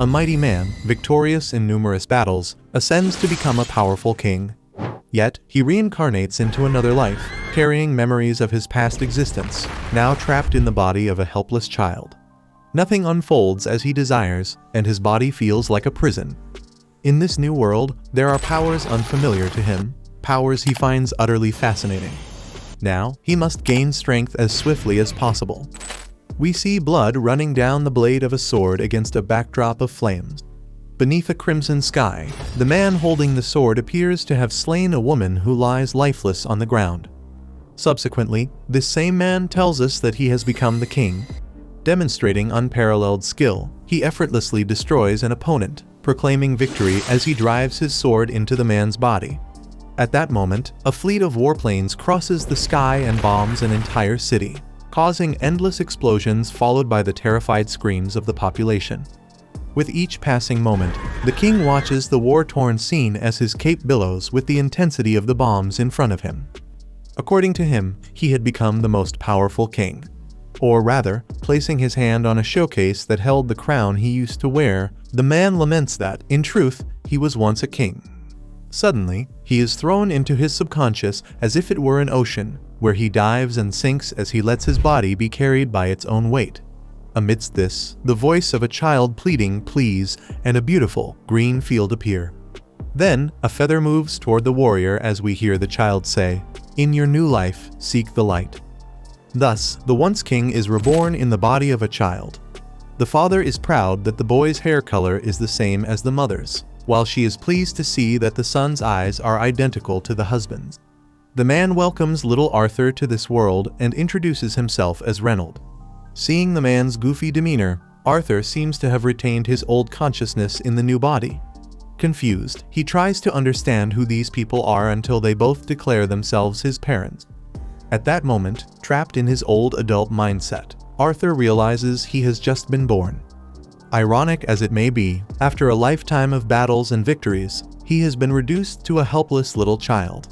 a mighty man, victorious in numerous battles, ascends to become a powerful king. Yet, he reincarnates into another life, carrying memories of his past existence, now trapped in the body of a helpless child. Nothing unfolds as he desires, and his body feels like a prison. In this new world, there are powers unfamiliar to him, powers he finds utterly fascinating. Now, he must gain strength as swiftly as possible. We see blood running down the blade of a sword against a backdrop of flames. Beneath a crimson sky, the man holding the sword appears to have slain a woman who lies lifeless on the ground. Subsequently, this same man tells us that he has become the king. Demonstrating unparalleled skill, he effortlessly destroys an opponent, proclaiming victory as he drives his sword into the man's body. At that moment, a fleet of warplanes crosses the sky and bombs an entire city, causing endless explosions followed by the terrified screams of the population. With each passing moment, the king watches the war-torn scene as his cape billows with the intensity of the bombs in front of him. According to him, he had become the most powerful king. Or rather, placing his hand on a showcase that held the crown he used to wear, the man laments that, in truth, he was once a king. Suddenly, he is thrown into his subconscious as if it were an ocean, where he dives and sinks as he lets his body be carried by its own weight. Amidst this, the voice of a child pleading please and a beautiful, green field appear. Then, a feather moves toward the warrior as we hear the child say, "In your new life, seek the light." Thus, the once king is reborn in the body of a child. The father is proud that the boy's hair color is the same as the mother's, while she is pleased to see that the son's eyes are identical to the husband's. The man welcomes little Arthur to this world and introduces himself as Reynold. Seeing the man's goofy demeanor, Arthur seems to have retained his old consciousness in the new body. Confused, he tries to understand who these people are until they both declare themselves his parents. At that moment, trapped in his old adult mindset, Arthur realizes he has just been born. Ironic as it may be, after a lifetime of battles and victories, he has been reduced to a helpless little child.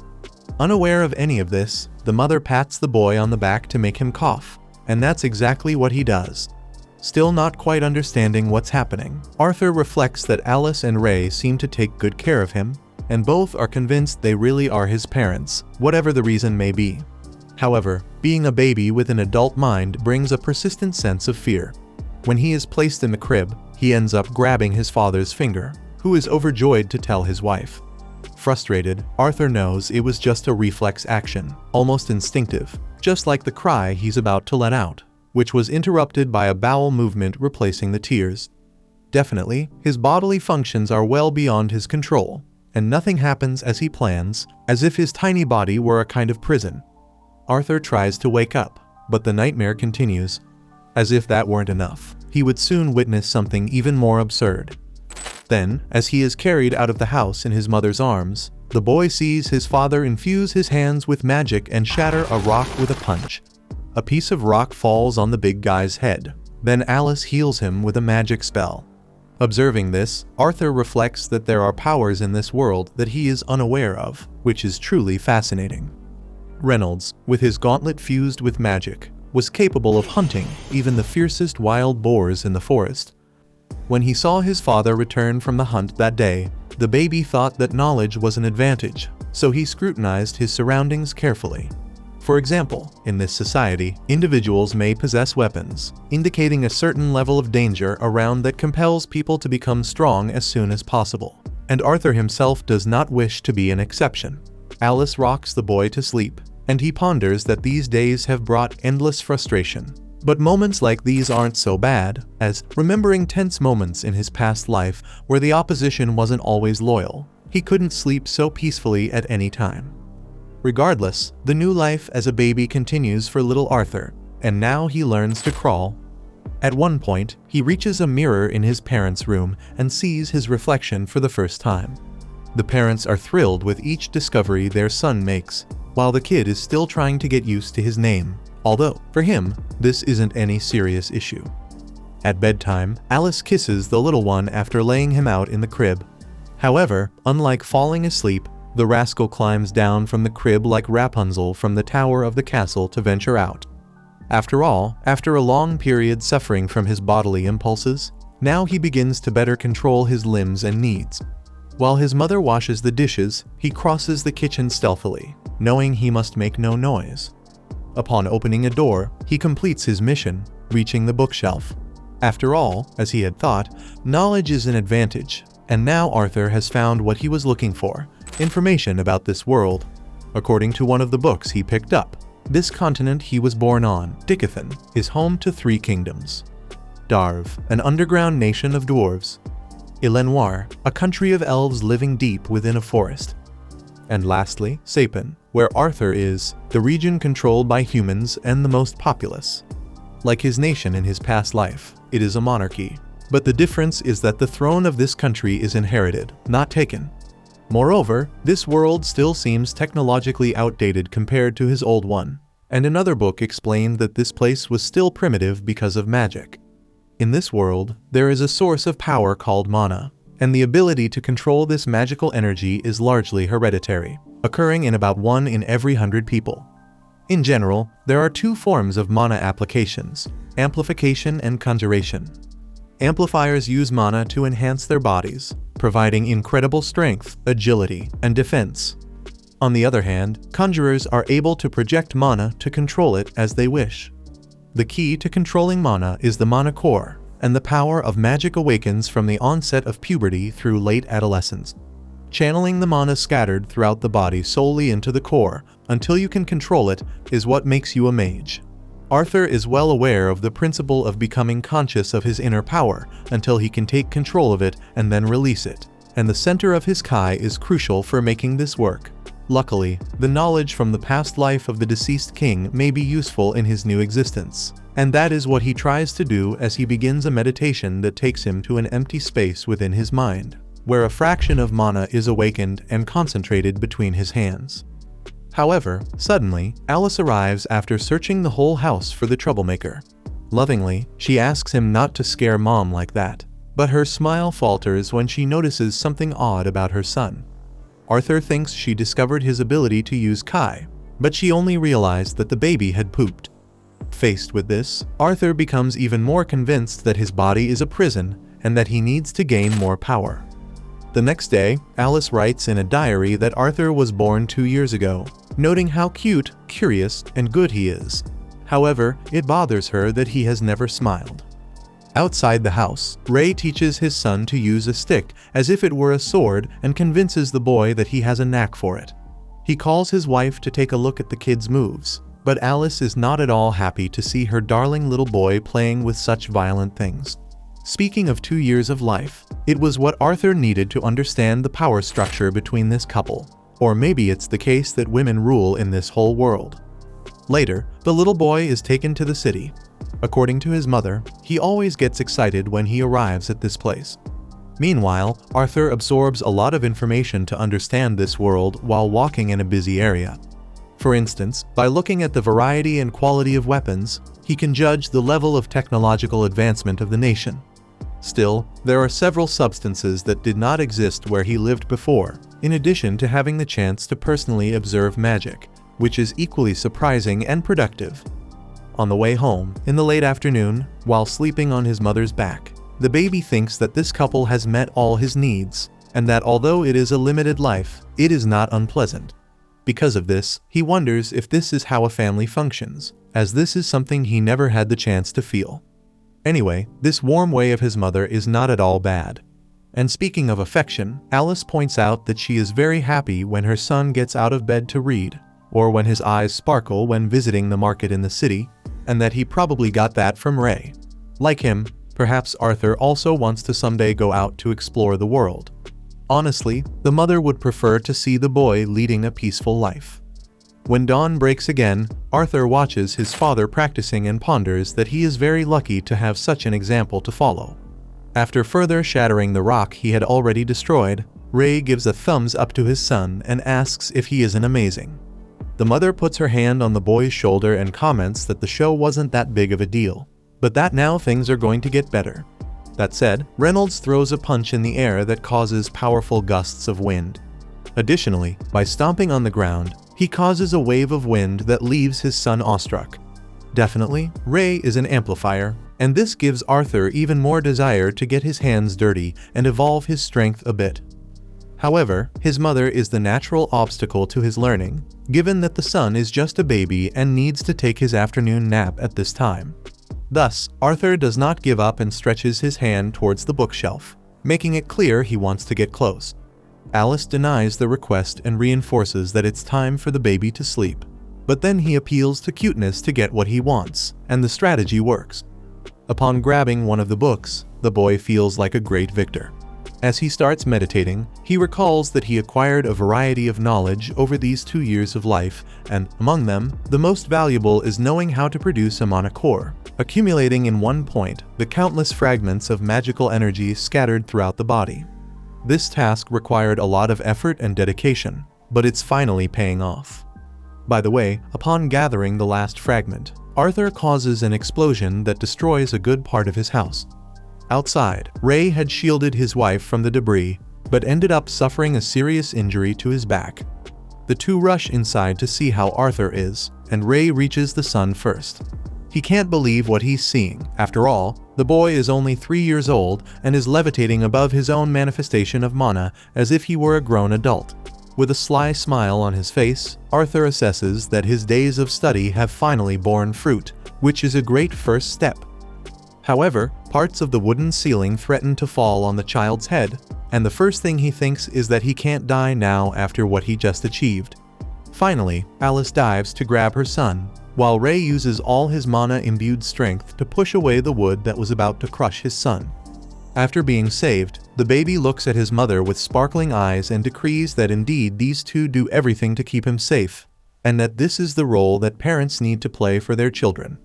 Unaware of any of this, the mother pats the boy on the back to make him cough. And that's exactly what he does. Still not quite understanding what's happening, Arthur reflects that Alice and Ray seem to take good care of him, and both are convinced they really are his parents, whatever the reason may be. However, being a baby with an adult mind brings a persistent sense of fear. When he is placed in the crib, he ends up grabbing his father's finger, who is overjoyed to tell his wife. Frustrated, Arthur knows it was just a reflex action, almost instinctive, just like the cry he's about to let out, which was interrupted by a bowel movement replacing the tears. Definitely, his bodily functions are well beyond his control, and nothing happens as he plans, as if his tiny body were a kind of prison. Arthur tries to wake up, but the nightmare continues. As if that weren't enough, he would soon witness something even more absurd. Then, as he is carried out of the house in his mother's arms, the boy sees his father infuse his hands with magic and shatter a rock with a punch. A piece of rock falls on the big guy's head. Then Alice heals him with a magic spell. Observing this, Arthur reflects that there are powers in this world that he is unaware of, which is truly fascinating. Reynolds, with his gauntlet fused with magic, was capable of hunting even the fiercest wild boars in the forest. When he saw his father return from the hunt that day, the baby thought that knowledge was an advantage, so he scrutinized his surroundings carefully. For example, in this society, individuals may possess weapons, indicating a certain level of danger around that compels people to become strong as soon as possible. And Arthur himself does not wish to be an exception. Alice rocks the boy to sleep, and he ponders that these days have brought endless frustration. But moments like these aren't so bad, as, remembering tense moments in his past life where the opposition wasn't always loyal, he couldn't sleep so peacefully at any time. Regardless, the new life as a baby continues for little Arthur, and now he learns to crawl. At one point, he reaches a mirror in his parents' room and sees his reflection for the first time. The parents are thrilled with each discovery their son makes, while the kid is still trying to get used to his name. Although, for him, this isn't any serious issue. At bedtime, Alice kisses the little one after laying him out in the crib. However, unlike falling asleep, the rascal climbs down from the crib like Rapunzel from the tower of the castle to venture out. After all, after a long period suffering from his bodily impulses, Now he begins to better control his limbs and needs. While his mother washes the dishes, he crosses the kitchen stealthily, knowing he must make no noise. Upon opening a door, he completes his mission, reaching the bookshelf. After all, as he had thought, knowledge is an advantage, and now Arthur has found what he was looking for: information about this world. According to one of the books he picked up, this continent he was born on, Dicathan, is home to 3 kingdoms. Darv, an underground nation of dwarves. Ilenoir, a country of elves living deep within a forest. And lastly, Sapin, where Arthur is, the region controlled by humans and the most populous. Like his nation in his past life, it is a monarchy. But the difference is that the throne of this country is inherited, not taken. Moreover, this world still seems technologically outdated compared to his old one, and another book explained that this place was still primitive because of magic. In this world, there is a source of power called mana, and the ability to control this magical energy is largely hereditary, occurring in about 1 in every 100 people. In general, there are 2 forms of mana applications: amplification and conjuration. Amplifiers use mana to enhance their bodies, providing incredible strength, agility, and defense. On the other hand, conjurers are able to project mana to control it as they wish. The key to controlling mana is the mana core, and the power of magic awakens from the onset of puberty through late adolescence. Channeling the mana scattered throughout the body solely into the core, until you can control it, is what makes you a mage. Arthur is well aware of the principle of becoming conscious of his inner power until he can take control of it and then release it, and the center of his Kai is crucial for making this work. Luckily, the knowledge from the past life of the deceased king may be useful in his new existence, and that is what he tries to do as he begins a meditation that takes him to an empty space within his mind, where a fraction of mana is awakened and concentrated between his hands. However, suddenly, Alice arrives after searching the whole house for the troublemaker. Lovingly, she asks him not to scare Mom like that, but her smile falters when she notices something odd about her son. Arthur thinks she discovered his ability to use Kai, but she only realized that the baby had pooped. Faced with this, Arthur becomes even more convinced that his body is a prison and that he needs to gain more power. The next day, Alice writes in a diary that Arthur was born 2 years ago, noting how cute, curious, and good he is. However, it bothers her that he has never smiled. Outside the house, Ray teaches his son to use a stick as if it were a sword and convinces the boy that he has a knack for it. He calls his wife to take a look at the kid's moves, but Alice is not at all happy to see her darling little boy playing with such violent things. Speaking of 2 years of life, it was what Arthur needed to understand the power structure between this couple. Or maybe it's the case that women rule in this whole world. Later, the little boy is taken to the city. According to his mother, he always gets excited when he arrives at this place. Meanwhile, Arthur absorbs a lot of information to understand this world while walking in a busy area. For instance, by looking at the variety and quality of weapons, he can judge the level of technological advancement of the nation. Still, there are several substances that did not exist where he lived before, in addition to having the chance to personally observe magic, which is equally surprising and productive. On the way home, in the late afternoon, while sleeping on his mother's back, the baby thinks that this couple has met all his needs, and that although it is a limited life, it is not unpleasant. Because of this, he wonders if this is how a family functions, as this is something he never had the chance to feel. Anyway, this warm way of his mother is not at all bad. And speaking of affection, Alice points out that she is very happy when her son gets out of bed to read, or when his eyes sparkle when visiting the market in the city, and that he probably got that from Ray. Like him, perhaps Arthur also wants to someday go out to explore the world. Honestly, the mother would prefer to see the boy leading a peaceful life. When dawn breaks again, Arthur watches his father practicing and ponders that he is very lucky to have such an example to follow. After further shattering the rock he had already destroyed, Ray gives a thumbs up to his son and asks if he isn't amazing. The mother puts her hand on the boy's shoulder and comments that the show wasn't that big of a deal, but that now things are going to get better. That said, Reynolds throws a punch in the air that causes powerful gusts of wind. Additionally, by stomping on the ground, he causes a wave of wind that leaves his son awestruck. Definitely, Ray is an amplifier, and this gives Arthur even more desire to get his hands dirty and evolve his strength a bit. However, his mother is the natural obstacle to his learning, given that the son is just a baby and needs to take his afternoon nap at this time. Thus, Arthur does not give up and stretches his hand towards the bookshelf, making it clear he wants to get close. Alice denies the request and reinforces that it's time for the baby to sleep. But then he appeals to cuteness to get what he wants, and the strategy works. Upon grabbing one of the books, the boy feels like a great victor. As he starts meditating, he recalls that he acquired a variety of knowledge over these 2 years of life, and among them, the most valuable is knowing how to produce a mana core, accumulating in one point the countless fragments of magical energy scattered throughout the body. This task required a lot of effort and dedication, but it's finally paying off. By the way, upon gathering the last fragment, Arthur causes an explosion that destroys a good part of his house. Outside, Ray had shielded his wife from the debris, but ended up suffering a serious injury to his back. The two rush inside to see how Arthur is, and Ray reaches the sun first. He can't believe what he's seeing. After all, the boy is only 3 years old and is levitating above his own manifestation of mana as if he were a grown adult. With a sly smile on his face, Arthur assesses that his days of study have finally borne fruit, which is a great first step. However, parts of the wooden ceiling threaten to fall on the child's head, and the first thing he thinks is that he can't die now after what he just achieved. Finally, Alice dives to grab her son, while Ray uses all his mana-imbued strength to push away the wood that was about to crush his son. After being saved, the baby looks at his mother with sparkling eyes and decrees that indeed these two do everything to keep him safe, and that this is the role that parents need to play for their children.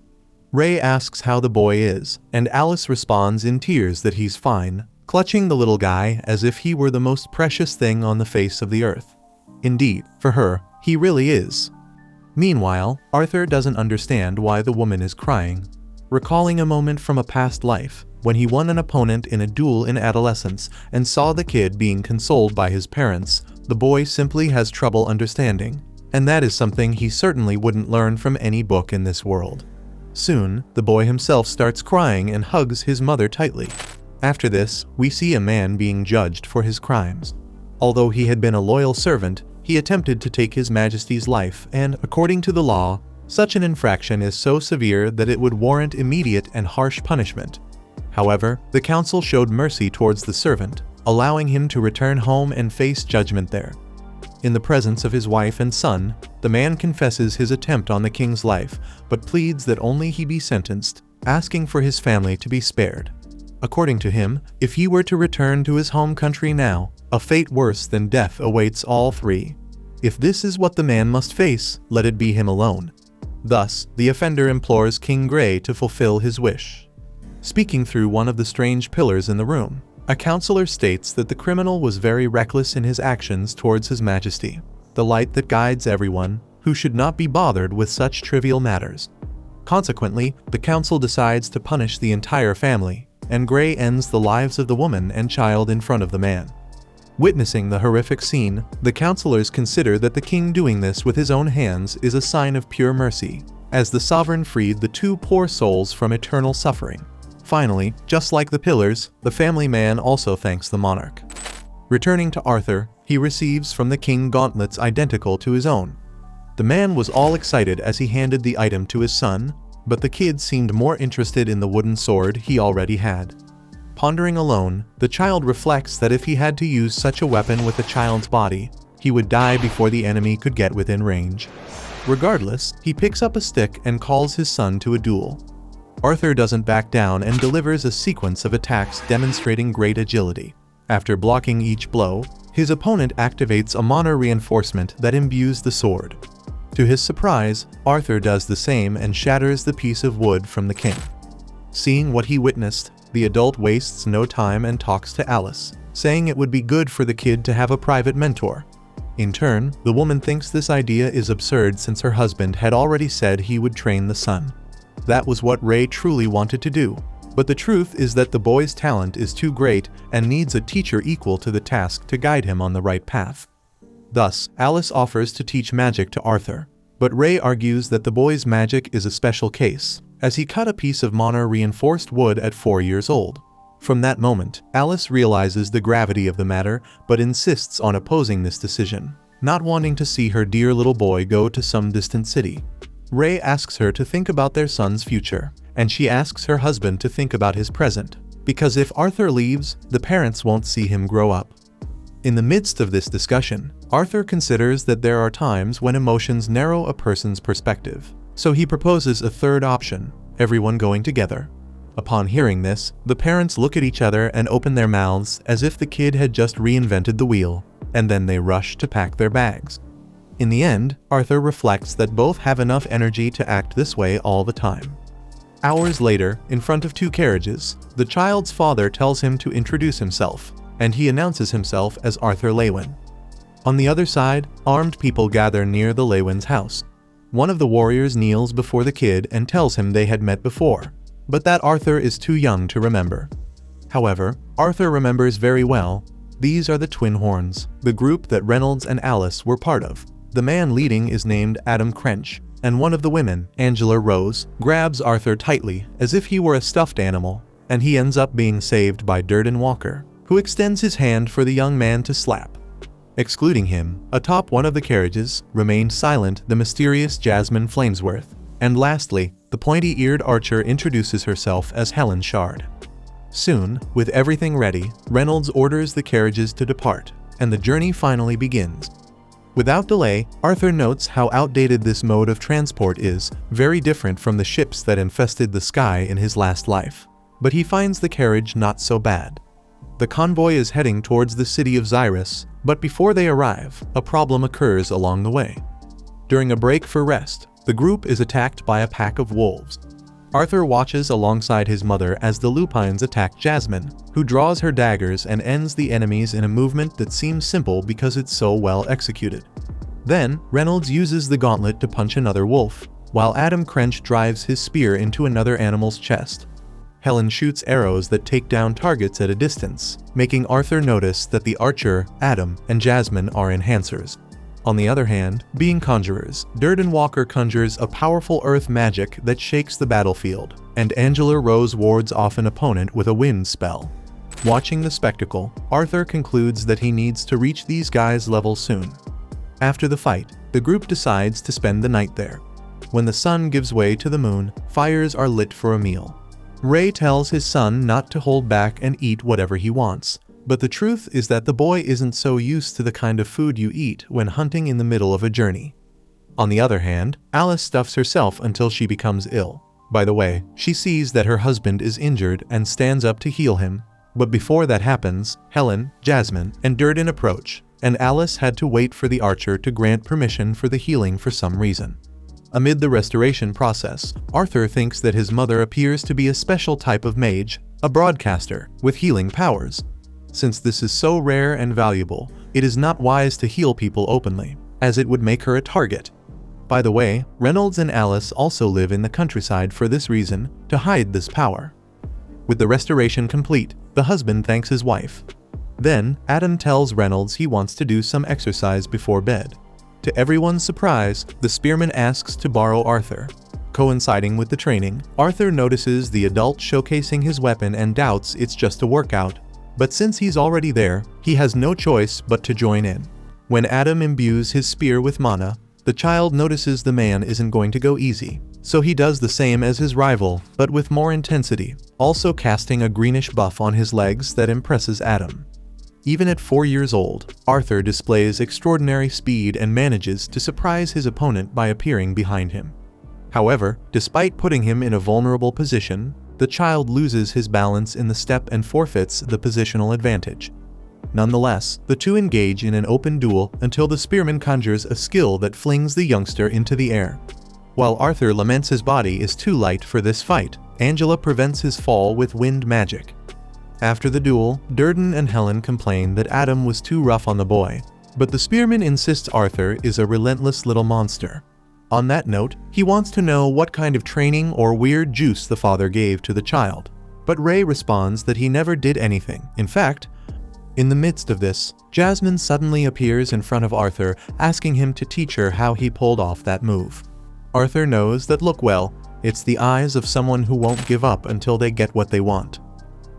Ray asks how the boy is, and Alice responds in tears that he's fine, clutching the little guy as if he were the most precious thing on the face of the earth. Indeed, for her, he really is. Meanwhile, Arthur doesn't understand why the woman is crying. Recalling a moment from a past life, when he won an opponent in a duel in adolescence and saw the kid being consoled by his parents, the boy simply has trouble understanding, and that is something he certainly wouldn't learn from any book in this world. Soon, the boy himself starts crying and hugs his mother tightly. After this, we see a man being judged for his crimes. Although he had been a loyal servant, he attempted to take His Majesty's life, and according to the law, such an infraction is so severe that it would warrant immediate and harsh punishment. However, the council showed mercy towards the servant, allowing him to return home and face judgment there. In the presence of his wife and son, the man confesses his attempt on the king's life, but pleads that only he be sentenced, asking for his family to be spared. According to him, if he were to return to his home country now, a fate worse than death awaits all three. If this is what the man must face, let it be him alone. Thus, the offender implores King Grey to fulfill his wish. Speaking through one of the strange pillars in the room, a counselor states that the criminal was very reckless in his actions towards His Majesty, the light that guides everyone, who should not be bothered with such trivial matters. Consequently, the council decides to punish the entire family, and Grey ends the lives of the woman and child in front of the man. Witnessing the horrific scene, the counselors consider that the king doing this with his own hands is a sign of pure mercy, as the sovereign freed the two poor souls from eternal suffering. Finally, just like the pillars, the family man also thanks the monarch. Returning to Arthur, he receives from the king gauntlets identical to his own. The man was all excited as he handed the item to his son, but the kid seemed more interested in the wooden sword he already had. Pondering alone, the child reflects that if he had to use such a weapon with a child's body, he would die before the enemy could get within range. Regardless, he picks up a stick and calls his son to a duel. Arthur doesn't back down and delivers a sequence of attacks demonstrating great agility. After blocking each blow, his opponent activates a mana reinforcement that imbues the sword. To his surprise, Arthur does the same and shatters the piece of wood from the king. Seeing what he witnessed, the adult wastes no time and talks to Alice, saying it would be good for the kid to have a private mentor. In turn, the woman thinks this idea is absurd since her husband had already said he would train the son. That was what Ray truly wanted to do, but the truth is that the boy's talent is too great and needs a teacher equal to the task to guide him on the right path. Thus, Alice offers to teach magic to Arthur, but Ray argues that the boy's magic is a special case, as he cut a piece of mono-reinforced wood at 4 years old. From that moment, Alice realizes the gravity of the matter but insists on opposing this decision, not wanting to see her dear little boy go to some distant city. Ray asks her to think about their son's future, and she asks her husband to think about his present, because if Arthur leaves, the parents won't see him grow up. In the midst of this discussion, Arthur considers that there are times when emotions narrow a person's perspective, so he proposes a third option: everyone going together. Upon hearing this, the parents look at each other and open their mouths as if the kid had just reinvented the wheel, and then they rush to pack their bags. In the end, Arthur reflects that both have enough energy to act this way all the time. Hours later, in front of 2 carriages, the child's father tells him to introduce himself, and he announces himself as Arthur Lewin. On the other side, armed people gather near the Lewins' house. One of the warriors kneels before the kid and tells him they had met before, but that Arthur is too young to remember. However, Arthur remembers very well. These are the Twin Horns, the group that Reynolds and Alice were part of. The man leading is named Adam Crench, and one of the women, Angela Rose, grabs Arthur tightly as if he were a stuffed animal, and he ends up being saved by Durden Walker, who extends his hand for the young man to slap. Excluding him, atop one of the carriages, remained silent the mysterious Jasmine Flamesworth, and lastly, the pointy-eared archer introduces herself as Helen Shard. Soon, with everything ready, Reynolds orders the carriages to depart, and the journey finally begins. Without delay, Arthur notes how outdated this mode of transport is, very different from the ships that infested the sky in his last life. But he finds the carriage not so bad. The convoy is heading towards the city of Xyrus, but before they arrive, a problem occurs along the way. During a break for rest, the group is attacked by a pack of wolves. Arthur watches alongside his mother as the lupines attack Jasmine, who draws her daggers and ends the enemies in a movement that seems simple because it's so well executed. Then, Reynolds uses the gauntlet to punch another wolf, while Adam Crench drives his spear into another animal's chest. Helen shoots arrows that take down targets at a distance, making Arthur notice that the archer, Adam, and Jasmine are enhancers. On the other hand, being conjurers, Durden Walker conjures a powerful earth magic that shakes the battlefield, and Angela Rose wards off an opponent with a wind spell. Watching the spectacle, Arthur concludes that he needs to reach these guys' level soon. After the fight, the group decides to spend the night there. When the sun gives way to the moon, fires are lit for a meal. Ray tells his son not to hold back and eat whatever he wants, but the truth is that the boy isn't so used to the kind of food you eat when hunting in the middle of a journey. On the other hand, Alice stuffs herself until she becomes ill. By the way, she sees that her husband is injured and stands up to heal him, but before that happens, Helen, Jasmine, and Durden approach, and Alice had to wait for the archer to grant permission for the healing for some reason. Amid the restoration process, Arthur thinks that his mother appears to be a special type of mage, a broadcaster, with healing powers. Since this is so rare and valuable, it is not wise to heal people openly, as it would make her a target. By the way, Reynolds and Alice also live in the countryside for this reason, to hide this power. With the restoration complete, the husband thanks his wife. Then, Adam tells Reynolds he wants to do some exercise before bed. To everyone's surprise, the spearman asks to borrow Arthur. Coinciding with the training, Arthur notices the adult showcasing his weapon and doubts it's just a workout. But since he's already there, he has no choice but to join in. When Adam imbues his spear with mana, the child notices the man isn't going to go easy, so he does the same as his rival, but with more intensity, also casting a greenish buff on his legs that impresses Adam. Even at 4 years old, Arthur displays extraordinary speed and manages to surprise his opponent by appearing behind him. However, despite putting him in a vulnerable position, the child loses his balance in the step and forfeits the positional advantage. Nonetheless, the two engage in an open duel until the spearman conjures a skill that flings the youngster into the air. While Arthur laments his body is too light for this fight, Angela prevents his fall with wind magic. After the duel, Durden and Helen complain that Adam was too rough on the boy, but the spearman insists Arthur is a relentless little monster. On that note, he wants to know what kind of training or weird juice the father gave to the child, but Ray responds that he never did anything. In fact, in the midst of this, Jasmine suddenly appears in front of Arthur, asking him to teach her how he pulled off that move. Arthur knows that It's the eyes of someone who won't give up until they get what they want.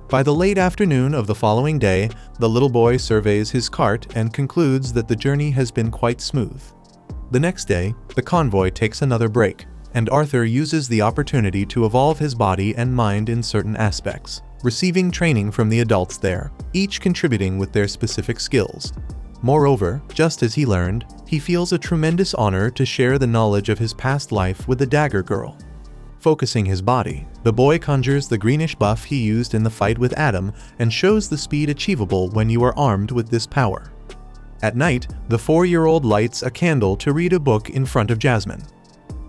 By the late afternoon of the following day, the little boy surveys his cart and concludes that the journey has been quite smooth. The next day, the convoy takes another break, and Arthur uses the opportunity to evolve his body and mind in certain aspects, receiving training from the adults there, each contributing with their specific skills. Moreover, just as he learned, he feels a tremendous honor to share the knowledge of his past life with the dagger girl. Focusing his body, the boy conjures the greenish buff he used in the fight with Adam and shows the speed achievable when you are armed with this power. At night, the 4-year-old lights a candle to read a book in front of Jasmine.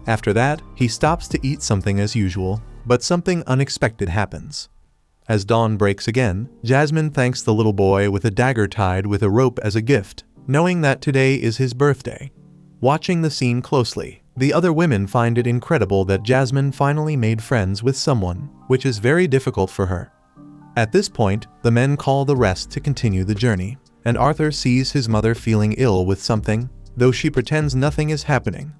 After that, he stops to eat something as usual, but something unexpected happens. As dawn breaks again, Jasmine thanks the little boy with a dagger tied with a rope as a gift, knowing that today is his birthday. Watching the scene closely, the other women find it incredible that Jasmine finally made friends with someone, which is very difficult for her. At this point, the men call the rest to continue the journey, and Arthur sees his mother feeling ill with something, though she pretends nothing is happening.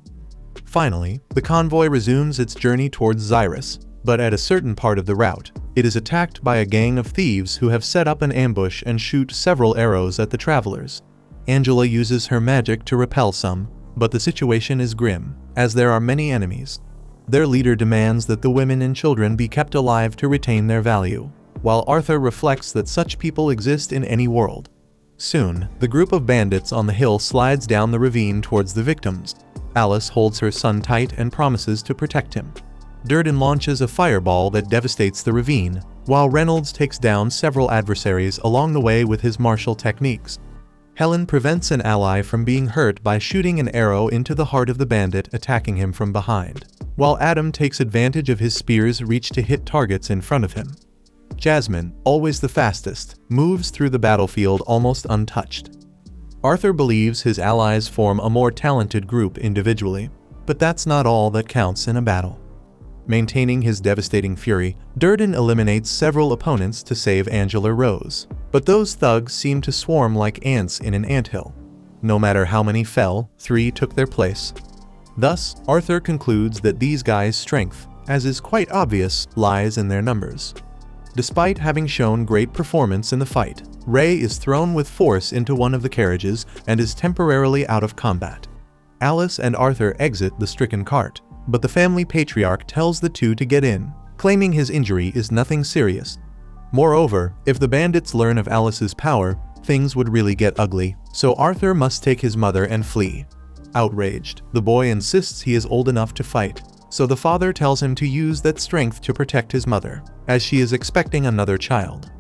Finally, the convoy resumes its journey towards Xyrus, but at a certain part of the route, it is attacked by a gang of thieves who have set up an ambush and shoot several arrows at the travelers. Angela uses her magic to repel some, but the situation is grim, as there are many enemies. Their leader demands that the women and children be kept alive to retain their value, while Arthur reflects that such people exist in any world. Soon, the group of bandits on the hill slides down the ravine towards the victims. Alice holds her son tight and promises to protect him. Durden launches a fireball that devastates the ravine, while Reynolds takes down several adversaries along the way with his martial techniques. Helen prevents an ally from being hurt by shooting an arrow into the heart of the bandit attacking him from behind, while Adam takes advantage of his spear's reach to hit targets in front of him. Jasmine, always the fastest, moves through the battlefield almost untouched. Arthur believes his allies form a more talented group individually, but that's not all that counts in a battle. Maintaining his devastating fury, Durden eliminates several opponents to save Angela Rose, but those thugs seem to swarm like ants in an anthill. No matter how many fell, 3 took their place. Thus, Arthur concludes that these guys' strength, as is quite obvious, lies in their numbers. Despite having shown great performance in the fight, Ray is thrown with force into one of the carriages and is temporarily out of combat. Alice and Arthur exit the stricken cart, but the family patriarch tells the two to get in, claiming his injury is nothing serious. Moreover, if the bandits learn of Alice's power, things would really get ugly, so Arthur must take his mother and flee. Outraged, the boy insists he is old enough to fight, so the father tells him to use that strength to protect his mother, as she is expecting another child.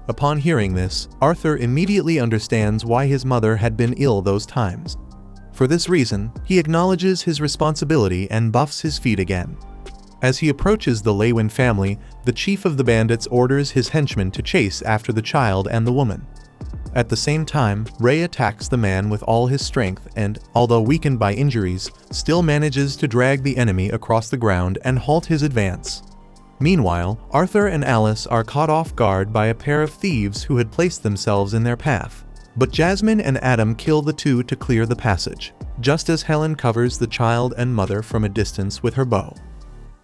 Upon hearing this, Arthur immediately understands why his mother had been ill those times. For this reason, he acknowledges his responsibility and buffs his feet again. As he approaches the Lewin family, the chief of the bandits orders his henchmen to chase after the child and the woman. At the same time, Ray attacks the man with all his strength and, although weakened by injuries, still manages to drag the enemy across the ground and halt his advance. Meanwhile, Arthur and Alice are caught off guard by a pair of thieves who had placed themselves in their path. But Jasmine and Adam kill the two to clear the passage, just as Helen covers the child and mother from a distance with her bow.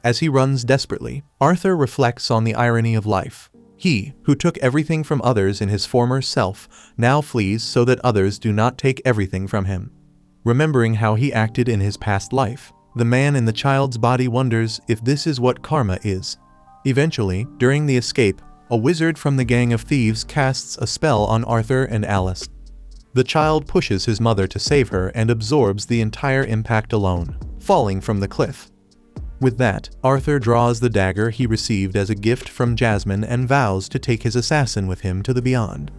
As he runs desperately, Arthur reflects on the irony of life. He, who took everything from others in his former self, now flees so that others do not take everything from him. Remembering how he acted in his past life, the man in the child's body wonders if this is what karma is. Eventually, during the escape, a wizard from the gang of thieves casts a spell on Arthur and Alice. The child pushes his mother to save her and absorbs the entire impact alone, falling from the cliff. With that, Arthur draws the dagger he received as a gift from Jasmine and vows to take his assassin with him to the beyond.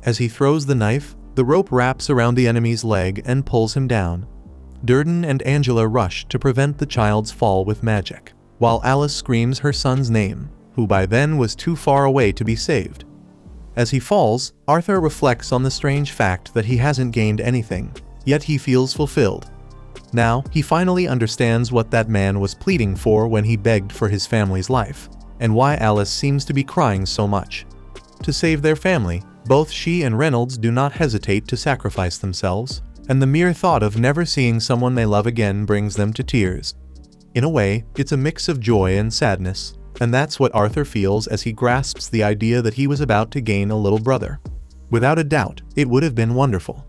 As he throws the knife, the rope wraps around the enemy's leg and pulls him down. Durden and Angela rush to prevent the child's fall with magic, while Alice screams her son's name, who by then was too far away to be saved. As he falls, Arthur reflects on the strange fact that he hasn't gained anything, yet he feels fulfilled. Now, he finally understands what that man was pleading for when he begged for his family's life, and why Alice seems to be crying so much. To save their family, both she and Reynolds do not hesitate to sacrifice themselves, and the mere thought of never seeing someone they love again brings them to tears. In a way, it's a mix of joy and sadness, and that's what Arthur feels as he grasps the idea that he was about to gain a little brother. Without a doubt, it would have been wonderful.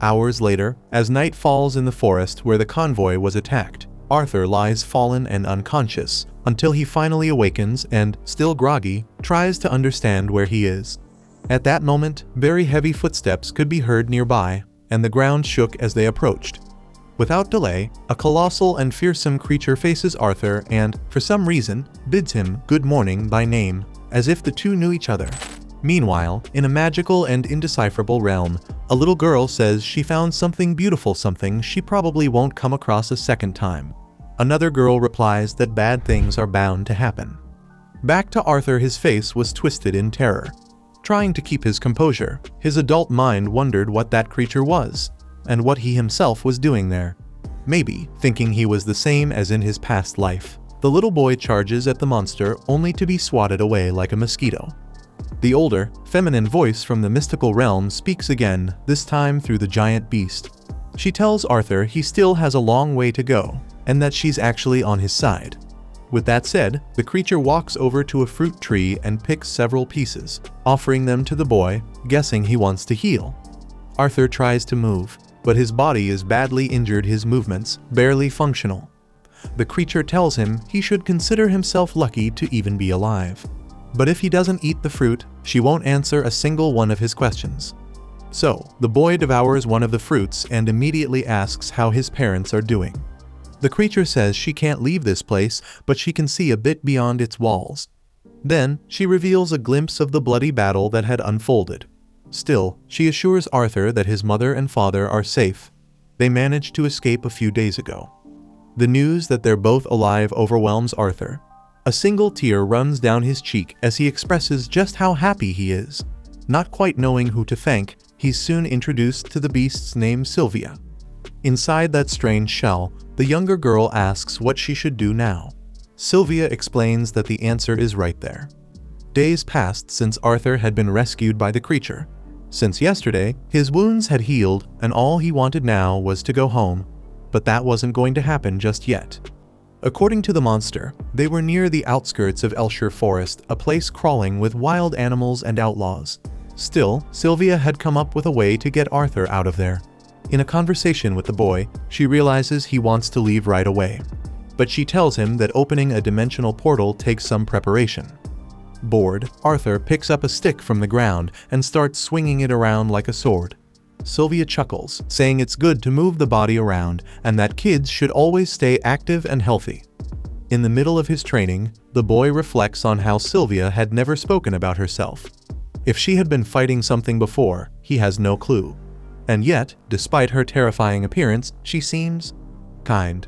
Hours later, as night falls in the forest where the convoy was attacked, Arthur lies fallen and unconscious until he finally awakens and, still groggy, tries to understand where he is. At that moment, very heavy footsteps could be heard nearby, and the ground shook as they approached. Without delay, a colossal and fearsome creature faces Arthur and, for some reason, bids him good morning by name, as if the two knew each other. Meanwhile, in a magical and indecipherable realm, a little girl says she found something beautiful, something she probably won't come across a second time. Another girl replies that bad things are bound to happen. Back to Arthur, his face was twisted in terror. Trying to keep his composure, his adult mind wondered what that creature was, and what he himself was doing there. Maybe, thinking he was the same as in his past life, the little boy charges at the monster only to be swatted away like a mosquito. The older, feminine voice from the mystical realm speaks again, this time through the giant beast. She tells Arthur he still has a long way to go, and that she's actually on his side. With that said, the creature walks over to a fruit tree and picks several pieces, offering them to the boy, guessing he wants to heal. Arthur tries to move, but his body is badly injured, his movements barely functional. The creature tells him he should consider himself lucky to even be alive. But if he doesn't eat the fruit, she won't answer a single one of his questions. So, the boy devours one of the fruits and immediately asks how his parents are doing. The creature says she can't leave this place, but she can see a bit beyond its walls. Then, she reveals a glimpse of the bloody battle that had unfolded. Still, she assures Arthur that his mother and father are safe. They managed to escape a few days ago. The news that they're both alive overwhelms Arthur. A single tear runs down his cheek as he expresses just how happy he is. Not quite knowing who to thank, he's soon introduced to the beast's named Sylvia. Inside that strange shell, the younger girl asks what she should do now. Sylvia explains that the answer is right there. Days passed since Arthur had been rescued by the creature. Since yesterday, his wounds had healed, and all he wanted now was to go home. But that wasn't going to happen just yet. According to the monster, they were near the outskirts of Elshire Forest, a place crawling with wild animals and outlaws. Still, Sylvia had come up with a way to get Arthur out of there. In a conversation with the boy, she realizes he wants to leave right away. But she tells him that opening a dimensional portal takes some preparation. Bored, Arthur picks up a stick from the ground and starts swinging it around like a sword. Sylvia chuckles, saying it's good to move the body around and that kids should always stay active and healthy. In the middle of his training, the boy reflects on how Sylvia had never spoken about herself. If she had been fighting something before, he has no clue. And yet, despite her terrifying appearance, she seems kind.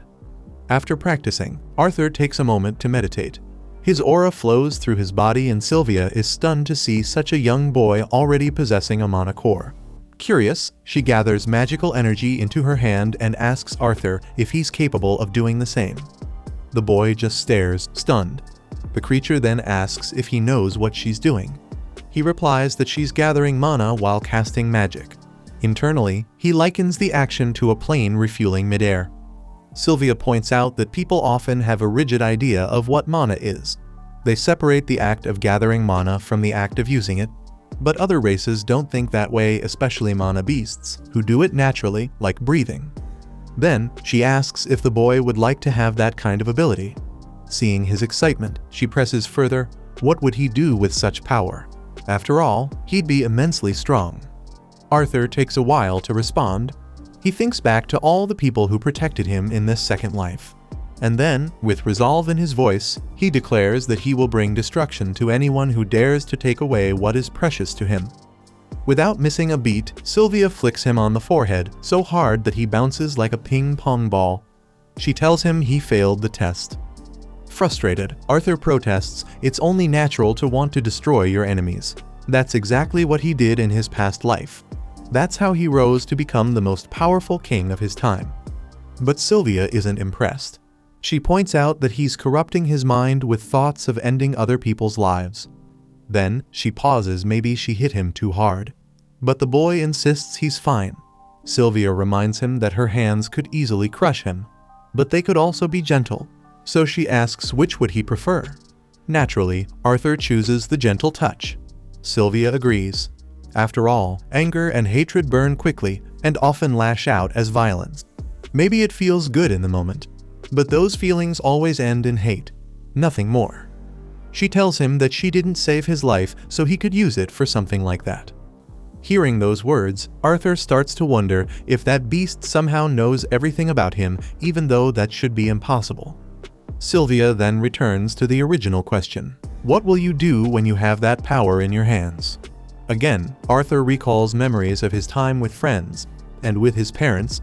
After practicing, Arthur takes a moment to meditate. His aura flows through his body and Sylvia is stunned to see such a young boy already possessing a mana core. Curious, she gathers magical energy into her hand and asks Arthur if he's capable of doing the same. The boy just stares, stunned. The creature then asks if he knows what she's doing. He replies that she's gathering mana while casting magic. Internally, he likens the action to a plane refueling midair. Sylvia points out that people often have a rigid idea of what mana is. They separate the act of gathering mana from the act of using it. But other races don't think that way, especially mana beasts, who do it naturally, like breathing. Then, she asks if the boy would like to have that kind of ability. Seeing his excitement, she presses further, what would he do with such power? After all, he'd be immensely strong. Arthur takes a while to respond. He thinks back to all the people who protected him in this second life. And then, with resolve in his voice, he declares that he will bring destruction to anyone who dares to take away what is precious to him. Without missing a beat, Sylvia flicks him on the forehead so hard that he bounces like a ping-pong ball. She tells him he failed the test. Frustrated, Arthur protests, it's only natural to want to destroy your enemies. That's exactly what he did in his past life. That's how he rose to become the most powerful king of his time. But Sylvia isn't impressed. She points out that he's corrupting his mind with thoughts of ending other people's lives. Then, she pauses, maybe she hit him too hard. But the boy insists he's fine. Sylvia reminds him that her hands could easily crush him. But they could also be gentle. so she asks which would he prefer. Naturally, Arthur chooses the gentle touch. Sylvia agrees. After all, anger and hatred burn quickly and often lash out as violence. Maybe it feels good in the moment, but those feelings always end in hate, nothing more. She tells him that she didn't save his life so he could use it for something like that. Hearing those words, Arthur starts to wonder if that beast somehow knows everything about him, even though that should be impossible. Sylvia then returns to the original question. What will you do when you have that power in your hands? Again, Arthur recalls memories of his time with friends and with his parents.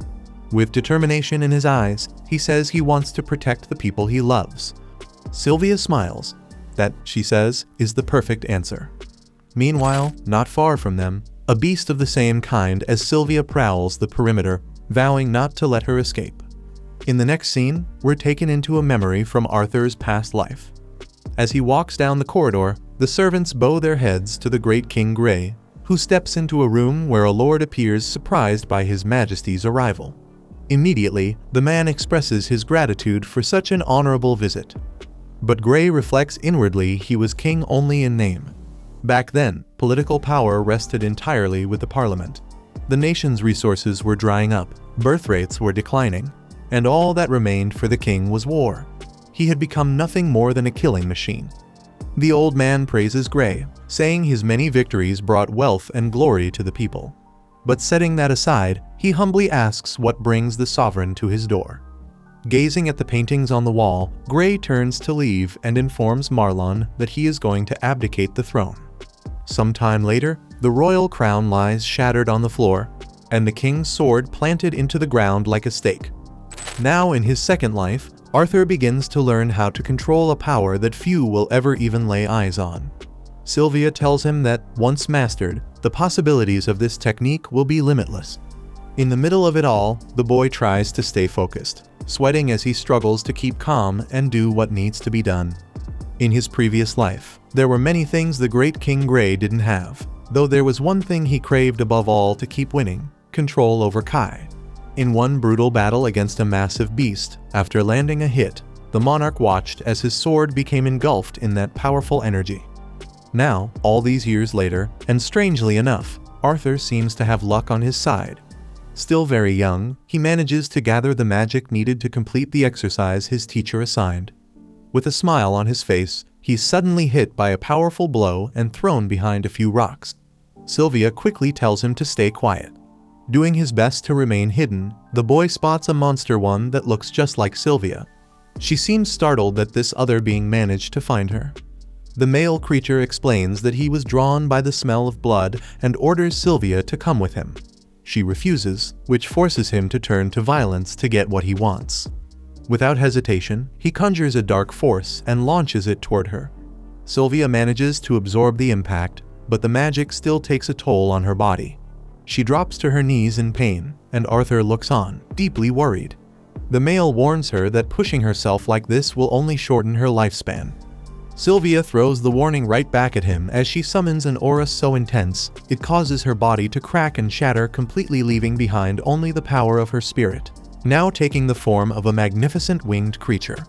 With determination in his eyes, he says he wants to protect the people he loves. Sylvia smiles. That, she says, is the perfect answer. Meanwhile, not far from them, a beast of the same kind as Sylvia prowls the perimeter, vowing not to let her escape. In the next scene, we're taken into a memory from Arthur's past life. As he walks down the corridor, the servants bow their heads to the great King Grey, who steps into a room where a lord appears surprised by his majesty's arrival. Immediately, the man expresses his gratitude for such an honorable visit. But Grey reflects inwardly he was king only in name. Back then, political power rested entirely with the parliament. The nation's resources were drying up, birth rates were declining, and all that remained for the king was war. He had become nothing more than a killing machine. The old man praises Grey, saying his many victories brought wealth and glory to the people. But setting that aside, he humbly asks what brings the sovereign to his door. Gazing at the paintings on the wall, Grey turns to leave and informs Marlon that he is going to abdicate the throne. Sometime later, the royal crown lies shattered on the floor, and the king's sword planted into the ground like a stake. Now in his second life, Arthur begins to learn how to control a power that few will ever even lay eyes on. Sylvia tells him that, once mastered, the possibilities of this technique will be limitless. In the middle of it all, the boy tries to stay focused, sweating as he struggles to keep calm and do what needs to be done. In his previous life, there were many things the great King Grey didn't have, though there was one thing he craved above all to keep winning: control over Kai. In one brutal battle against a massive beast, after landing a hit, the monarch watched as his sword became engulfed in that powerful energy. Now, all these years later, and strangely enough, Arthur seems to have luck on his side. Still very young, he manages to gather the magic needed to complete the exercise his teacher assigned. With a smile on his face, he's suddenly hit by a powerful blow and thrown behind a few rocks. Sylvia quickly tells him to stay quiet. Doing his best to remain hidden, the boy spots a monster one that looks just like Sylvia. She seems startled that this other being managed to find her. The male creature explains that he was drawn by the smell of blood and orders Sylvia to come with him. She refuses, which forces him to turn to violence to get what he wants. Without hesitation, he conjures a dark force and launches it toward her. Sylvia manages to absorb the impact, but the magic still takes a toll on her body. She drops to her knees in pain, and Arthur looks on, deeply worried. The male warns her that pushing herself like this will only shorten her lifespan. Sylvia throws the warning right back at him as she summons an aura so intense, it causes her body to crack and shatter, completely leaving behind only the power of her spirit, now taking the form of a magnificent winged creature.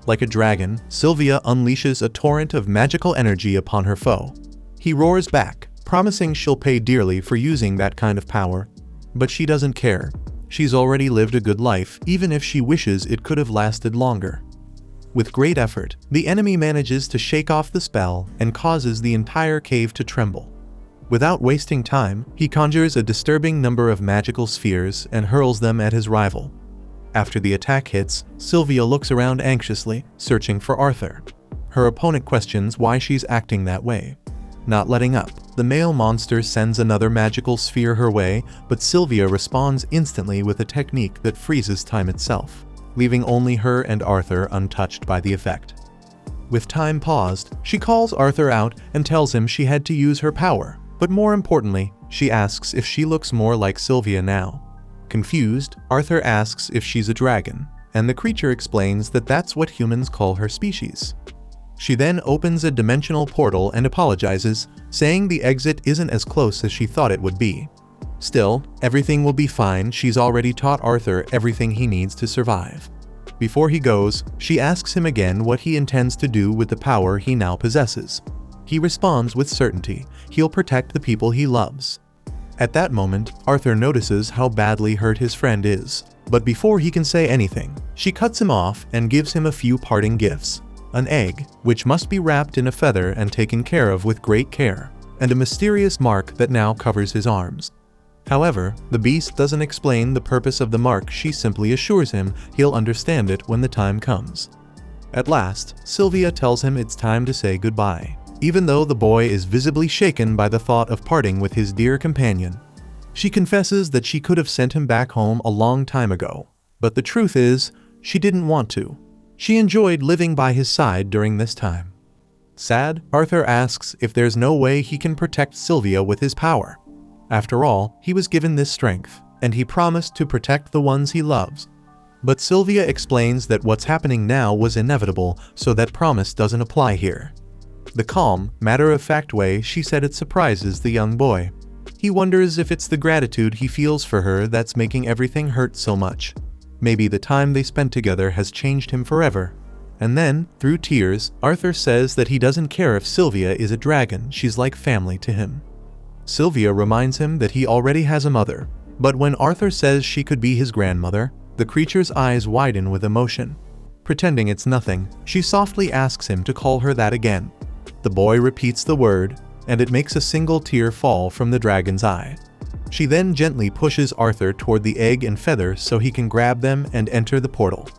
Like a dragon, Sylvia unleashes a torrent of magical energy upon her foe. He roars back, promising she'll pay dearly for using that kind of power. But she doesn't care. She's already lived a good life, even if she wishes it could have lasted longer. With great effort, the enemy manages to shake off the spell and causes the entire cave to tremble. Without wasting time, he conjures a disturbing number of magical spheres and hurls them at his rival. After the attack hits, Sylvia looks around anxiously, searching for Arthur. Her opponent questions why she's acting that way. Not letting up, the male monster sends another magical sphere her way, but Sylvia responds instantly with a technique that freezes time itself, leaving only her and Arthur untouched by the effect. With time paused, she calls Arthur out and tells him she had to use her power, but more importantly, she asks if she looks more like Sylvia now. Confused, Arthur asks if she's a dragon, and the creature explains that that's what humans call her species. She then opens a dimensional portal and apologizes, saying the exit isn't as close as she thought it would be. Still, everything will be fine. She's already taught Arthur everything he needs to survive. Before he goes, she asks him again what he intends to do with the power he now possesses. He responds with certainty, he'll protect the people he loves. At that moment, Arthur notices how badly hurt his friend is. But before he can say anything, she cuts him off and gives him a few parting gifts. An egg, which must be wrapped in a feather and taken care of with great care, and a mysterious mark that now covers his arms. However, the beast doesn't explain the purpose of the mark, she simply assures him he'll understand it when the time comes. At last, Sylvia tells him it's time to say goodbye, even though the boy is visibly shaken by the thought of parting with his dear companion. She confesses that she could have sent him back home a long time ago, but the truth is, she didn't want to. She enjoyed living by his side during this time. Sad, Arthur asks if there's no way he can protect Sylvia with his power. After all, he was given this strength, and he promised to protect the ones he loves. But Sylvia explains that what's happening now was inevitable, so that promise doesn't apply here. The calm, matter-of-fact way she said it surprises the young boy. He wonders if it's the gratitude he feels for her that's making everything hurt so much. Maybe the time they spent together has changed him forever. And then, through tears, Arthur says that he doesn't care if Sylvia is a dragon, she's like family to him. Sylvia reminds him that he already has a mother, but when Arthur says she could be his grandmother, the creature's eyes widen with emotion. Pretending it's nothing, she softly asks him to call her that again. The boy repeats the word, and it makes a single tear fall from the dragon's eye. She then gently pushes Arthur toward the egg and feather so he can grab them and enter the portal.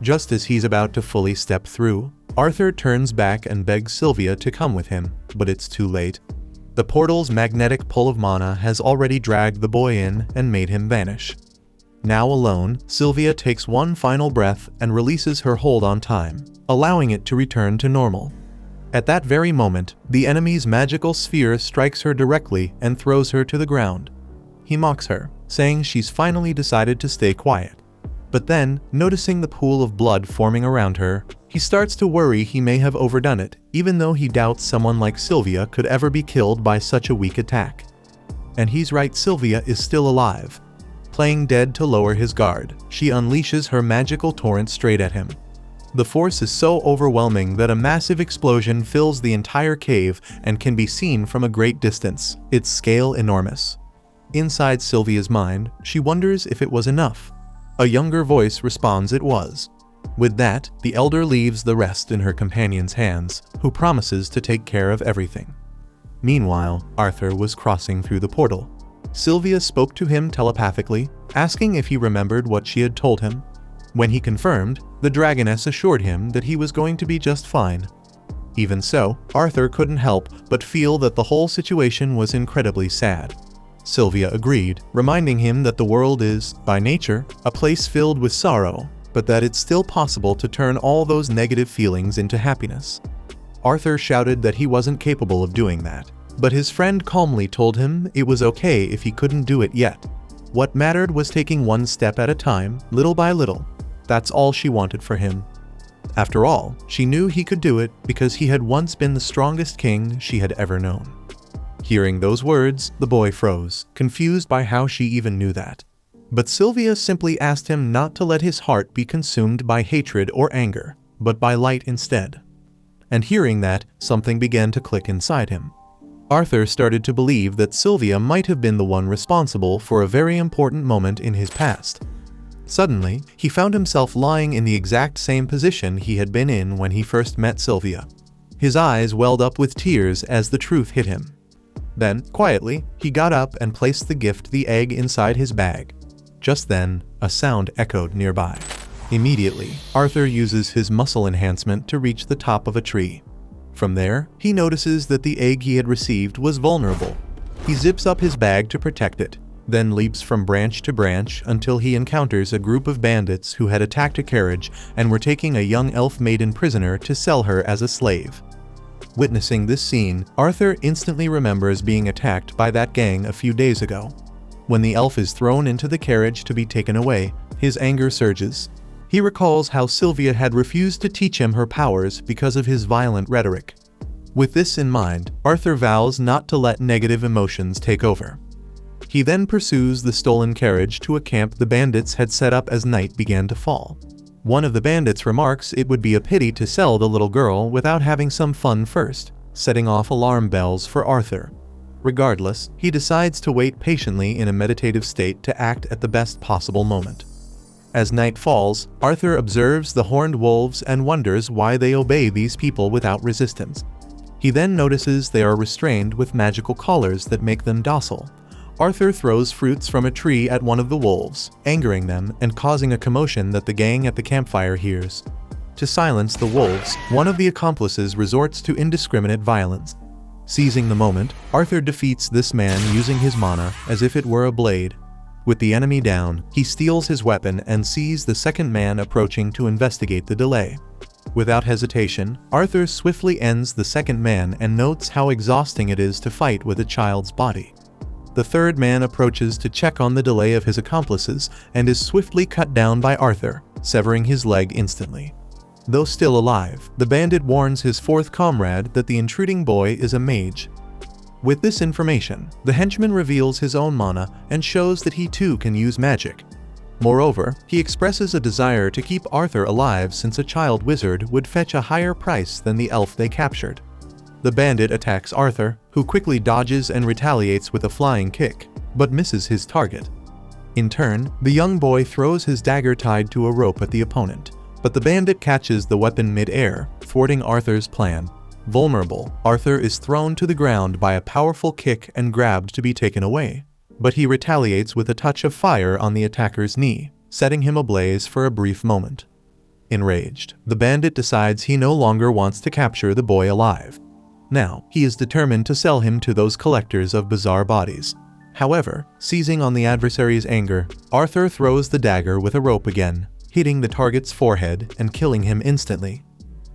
Just as he's about to fully step through, Arthur turns back and begs Sylvia to come with him, but it's too late. The portal's magnetic pull of mana has already dragged the boy in and made him vanish. Now alone, Sylvia takes one final breath and releases her hold on time, allowing it to return to normal. At that very moment, the enemy's magical sphere strikes her directly and throws her to the ground. He mocks her, saying she's finally decided to stay quiet. But then, noticing the pool of blood forming around her, he starts to worry he may have overdone it, even though he doubts someone like Sylvia could ever be killed by such a weak attack. And he's right, Sylvia is still alive. Playing dead to lower his guard, she unleashes her magical torrent straight at him. The force is so overwhelming that a massive explosion fills the entire cave and can be seen from a great distance, its scale enormous. Inside Sylvia's mind, she wonders if it was enough. A younger voice responds it was. With that, the elder leaves the rest in her companion's hands, who promises to take care of everything. Meanwhile, Arthur was crossing through the portal. Sylvia spoke to him telepathically, asking if he remembered what she had told him. When he confirmed, the dragoness assured him that he was going to be just fine. Even so, Arthur couldn't help but feel that the whole situation was incredibly sad. Sylvia agreed, reminding him that the world is, by nature, a place filled with sorrow, but that it's still possible to turn all those negative feelings into happiness. Arthur shouted that he wasn't capable of doing that, but his friend calmly told him it was okay if he couldn't do it yet. What mattered was taking one step at a time, little by little. That's all she wanted for him. After all, she knew he could do it because he had once been the strongest king she had ever known. Hearing those words, the boy froze, confused by how she even knew that. But Sylvia simply asked him not to let his heart be consumed by hatred or anger, but by light instead. And hearing that, something began to click inside him. Arthur started to believe that Sylvia might have been the one responsible for a very important moment in his past. Suddenly, he found himself lying in the exact same position he had been in when he first met Sylvia. His eyes welled up with tears as the truth hit him. Then, quietly, he got up and placed the gift, the egg, inside his bag. Just then, a sound echoed nearby. Immediately, Arthur uses his muscle enhancement to reach the top of a tree. From there, he notices that the egg he had received was vulnerable. He zips up his bag to protect it, then leaps from branch to branch until he encounters a group of bandits who had attacked a carriage and were taking a young elf maiden prisoner to sell her as a slave. Witnessing this scene, Arthur instantly remembers being attacked by that gang a few days ago. When the elf is thrown into the carriage to be taken away, his anger surges. He recalls how Sylvia had refused to teach him her powers because of his violent rhetoric. With this in mind, Arthur vows not to let negative emotions take over. He then pursues the stolen carriage to a camp the bandits had set up as night began to fall. One of the bandits remarks it would be a pity to sell the little girl without having some fun first, setting off alarm bells for Arthur. Regardless, he decides to wait patiently in a meditative state to act at the best possible moment. As night falls, Arthur observes the horned wolves and wonders why they obey these people without resistance. He then notices they are restrained with magical collars that make them docile. Arthur throws fruits from a tree at one of the wolves, angering them and causing a commotion that the gang at the campfire hears. To silence the wolves, one of the accomplices resorts to indiscriminate violence. Seizing the moment, Arthur defeats this man using his mana as if it were a blade. With the enemy down, he steals his weapon and sees the second man approaching to investigate the delay. Without hesitation, Arthur swiftly ends the second man and notes how exhausting it is to fight with a child's body. The third man approaches to check on the delay of his accomplices and is swiftly cut down by Arthur, severing his leg instantly. Though still alive, the bandit warns his fourth comrade that the intruding boy is a mage. With this information, the henchman reveals his own mana and shows that he too can use magic. Moreover, he expresses a desire to keep Arthur alive since a child wizard would fetch a higher price than the elf they captured. The bandit attacks Arthur, who quickly dodges and retaliates with a flying kick, but misses his target. In turn, the young boy throws his dagger tied to a rope at the opponent, but the bandit catches the weapon mid-air, thwarting Arthur's plan. Vulnerable, Arthur is thrown to the ground by a powerful kick and grabbed to be taken away, but he retaliates with a touch of fire on the attacker's knee, setting him ablaze for a brief moment. Enraged, the bandit decides he no longer wants to capture the boy alive. Now, he is determined to sell him to those collectors of bizarre bodies. However, seizing on the adversary's anger, Arthur throws the dagger with a rope again, hitting the target's forehead and killing him instantly.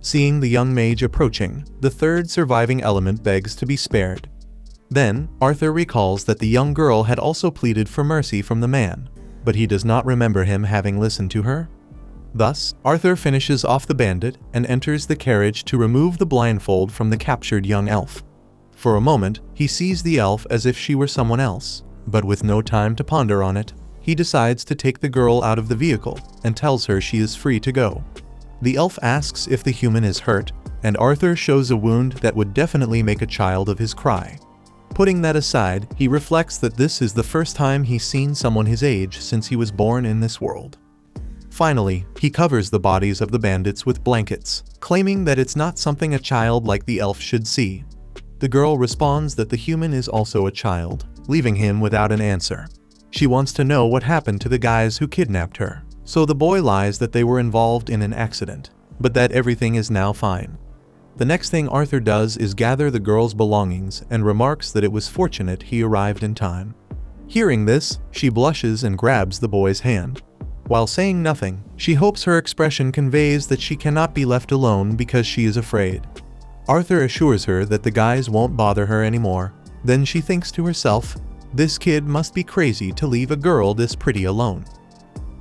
Seeing the young mage approaching, the third surviving element begs to be spared. Then, Arthur recalls that the young girl had also pleaded for mercy from the man, but he does not remember him having listened to her. Thus, Arthur finishes off the bandit and enters the carriage to remove the blindfold from the captured young elf. For a moment, he sees the elf as if she were someone else, but with no time to ponder on it, he decides to take the girl out of the vehicle and tells her she is free to go. The elf asks if the human is hurt, and Arthur shows a wound that would definitely make a child of his cry. Putting that aside, he reflects that this is the first time he's seen someone his age since he was born in this world. Finally, he covers the bodies of the bandits with blankets, claiming that it's not something a child like the elf should see. The girl responds that the human is also a child, leaving him without an answer. She wants to know what happened to the guys who kidnapped her, so the boy lies that they were involved in an accident, but that everything is now fine. The next thing Arthur does is gather the girl's belongings and remarks that it was fortunate he arrived in time. Hearing this, she blushes and grabs the boy's hand. While saying nothing, she hopes her expression conveys that she cannot be left alone because she is afraid. Arthur assures her that the guys won't bother her anymore. Then she thinks to herself, this kid must be crazy to leave a girl this pretty alone.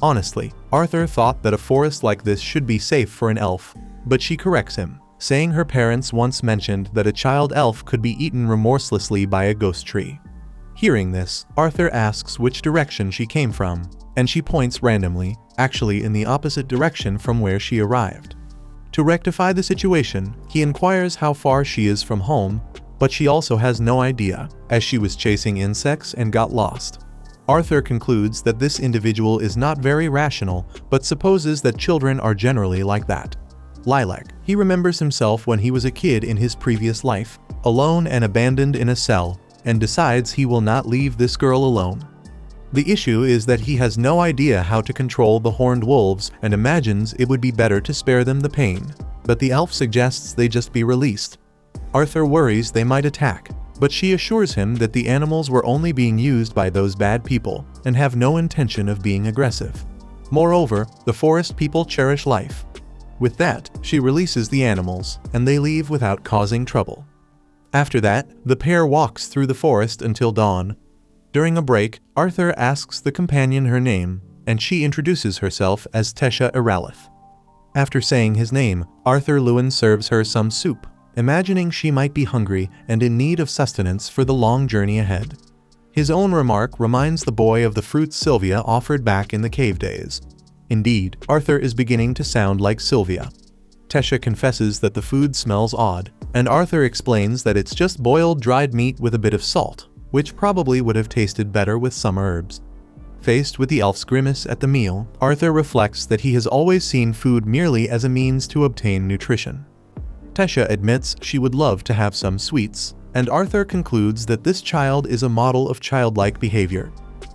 Honestly, Arthur thought that a forest like this should be safe for an elf, but she corrects him, saying her parents once mentioned that a child elf could be eaten remorselessly by a ghost tree. Hearing this, Arthur asks which direction she came from, and she points randomly, actually in the opposite direction from where she arrived. To rectify the situation, he inquires how far she is from home, but she also has no idea, as she was chasing insects and got lost. Arthur concludes that this individual is not very rational, but supposes that children are generally like that. Lilac, he remembers himself when he was a kid in his previous life, alone and abandoned in a cell, and decides he will not leave this girl alone. The issue is that he has no idea how to control the horned wolves and imagines it would be better to spare them the pain, but the elf suggests they just be released. Arthur worries they might attack, but she assures him that the animals were only being used by those bad people and have no intention of being aggressive. Moreover, the forest people cherish life. With that, she releases the animals, and they leave without causing trouble. After that, the pair walks through the forest until dawn. During a break, Arthur asks the companion her name, and she introduces herself as Tesha Iralith. After saying his name, Arthur Lewin serves her some soup, imagining she might be hungry and in need of sustenance for the long journey ahead. His own remark reminds the boy of the fruits Sylvia offered back in the cave days. Indeed, Arthur is beginning to sound like Sylvia. Tesha confesses that the food smells odd, and Arthur explains that it's just boiled dried meat with a bit of salt, which probably would have tasted better with some herbs. Faced with the elf's grimace at the meal, Arthur reflects that he has always seen food merely as a means to obtain nutrition. Tesha admits she would love to have some sweets, and Arthur concludes that this child is a model of childlike behavior.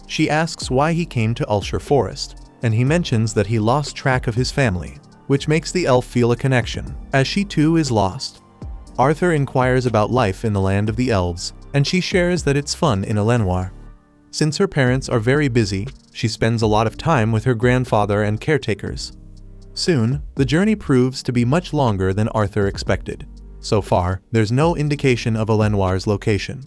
She asks why he came to Ulster Forest, and he mentions that he lost track of his family, which makes the elf feel a connection, as she too is lost. Arthur inquires about life in the land of the elves, and she shares that it's fun in Elenoir. Since her parents are very busy, she spends a lot of time with her grandfather and caretakers. Soon, the journey proves to be much longer than Arthur expected. So far, there's no indication of Elenoir's location.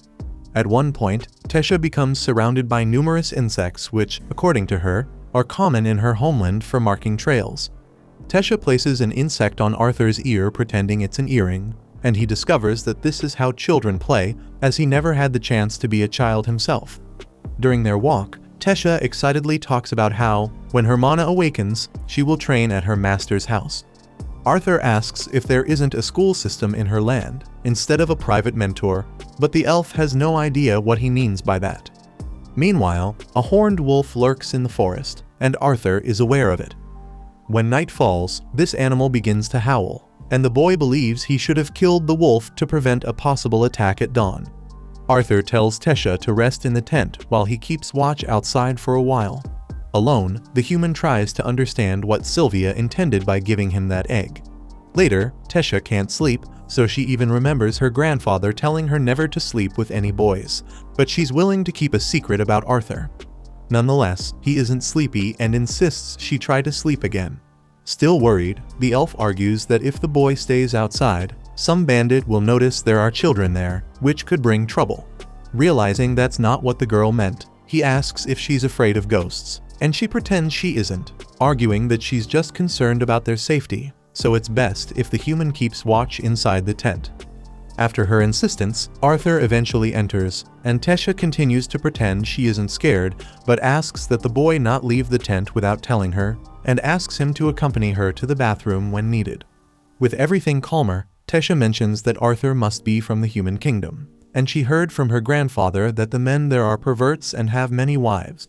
At one point, Tesha becomes surrounded by numerous insects which, according to her, are common in her homeland for marking trails. Tesha places an insect on Arthur's ear pretending it's an earring, and he discovers that this is how children play, as he never had the chance to be a child himself. During their walk, Tesha excitedly talks about how, when her mana awakens, she will train at her master's house. Arthur asks if there isn't a school system in her land, instead of a private mentor, but the elf has no idea what he means by that. Meanwhile, a horned wolf lurks in the forest, and Arthur is aware of it. When night falls, this animal begins to howl, and the boy believes he should have killed the wolf to prevent a possible attack at dawn. Arthur tells Tesha to rest in the tent while he keeps watch outside for a while. Alone, the human tries to understand what Sylvia intended by giving him that egg. Later, Tesha can't sleep, so she even remembers her grandfather telling her never to sleep with any boys, but she's willing to keep a secret about Arthur. Nonetheless, he isn't sleepy and insists she try to sleep again. Still worried, the elf argues that if the boy stays outside, some bandit will notice there are children there, which could bring trouble. Realizing that's not what the girl meant, he asks if she's afraid of ghosts, and she pretends she isn't, arguing that she's just concerned about their safety, so it's best if the human keeps watch inside the tent. After her insistence, Arthur eventually enters, and Tesha continues to pretend she isn't scared, but asks that the boy not leave the tent without telling her, and asks him to accompany her to the bathroom when needed. With everything calmer, Tesha mentions that Arthur must be from the human kingdom, and she heard from her grandfather that the men there are perverts and have many wives.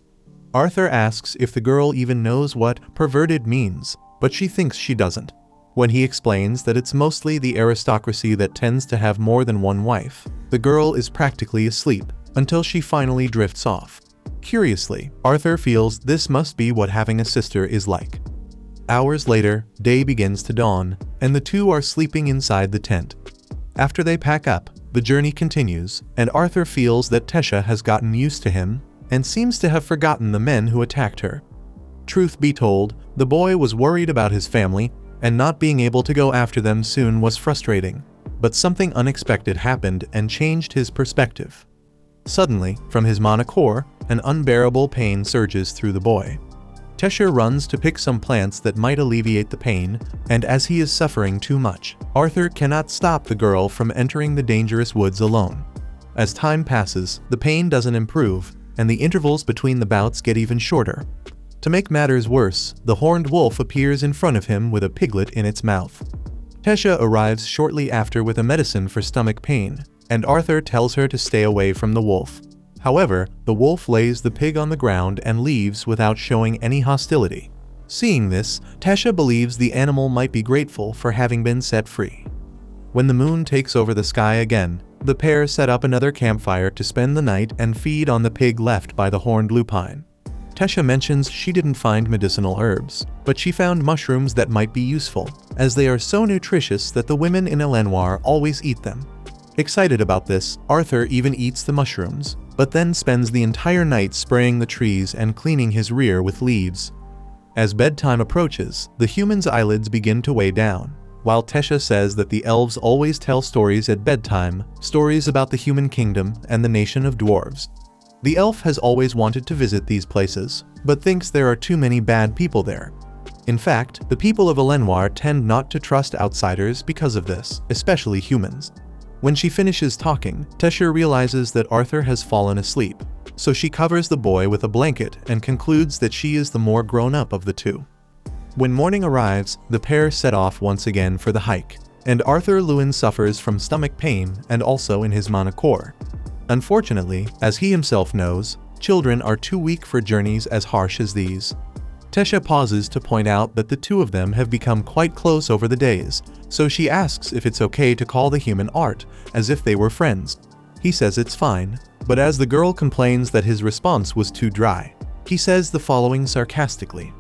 Arthur asks if the girl even knows what perverted means, but she thinks she doesn't. When he explains that it's mostly the aristocracy that tends to have more than one wife, the girl is practically asleep until she finally drifts off. Curiously, Arthur feels this must be what having a sister is like. Hours later, day begins to dawn, and the two are sleeping inside the tent. After they pack up, the journey continues, and Arthur feels that Tesha has gotten used to him and seems to have forgotten the men who attacked her. Truth be told, the boy was worried about his family, and not being able to go after them soon was frustrating. But something unexpected happened and changed his perspective. Suddenly, from his mana core, an unbearable pain surges through the boy. Tesha runs to pick some plants that might alleviate the pain, and as he is suffering too much, Arthur cannot stop the girl from entering the dangerous woods alone. As time passes, the pain doesn't improve, and the intervals between the bouts get even shorter. To make matters worse, the horned wolf appears in front of him with a piglet in its mouth. Tesha arrives shortly after with a medicine for stomach pain, and Arthur tells her to stay away from the wolf. However, the wolf lays the pig on the ground and leaves without showing any hostility. Seeing this, Tesha believes the animal might be grateful for having been set free. When the moon takes over the sky again, the pair set up another campfire to spend the night and feed on the pig left by the horned lupine. Tesha mentions she didn't find medicinal herbs, but she found mushrooms that might be useful, as they are so nutritious that the women in Elenoir always eat them. Excited about this, Arthur even eats the mushrooms, but then spends the entire night spraying the trees and cleaning his rear with leaves. As bedtime approaches, the human's eyelids begin to weigh down, while Tesha says that the elves always tell stories at bedtime, stories about the human kingdom and the nation of dwarves. The elf has always wanted to visit these places, but thinks there are too many bad people there. In fact, the people of Elenoir tend not to trust outsiders because of this, especially humans. When she finishes talking, Tesha realizes that Arthur has fallen asleep, so she covers the boy with a blanket and concludes that she is the more grown-up of the two. When morning arrives, the pair set off once again for the hike, and Arthur Lewin suffers from stomach pain and also in his monocore. Unfortunately, as he himself knows, children are too weak for journeys as harsh as these. Tesha pauses to point out that the two of them have become quite close over the days, so she asks if it's okay to call the human Art, as if they were friends. He says it's fine, but as the girl complains that his response was too dry, he says the following sarcastically.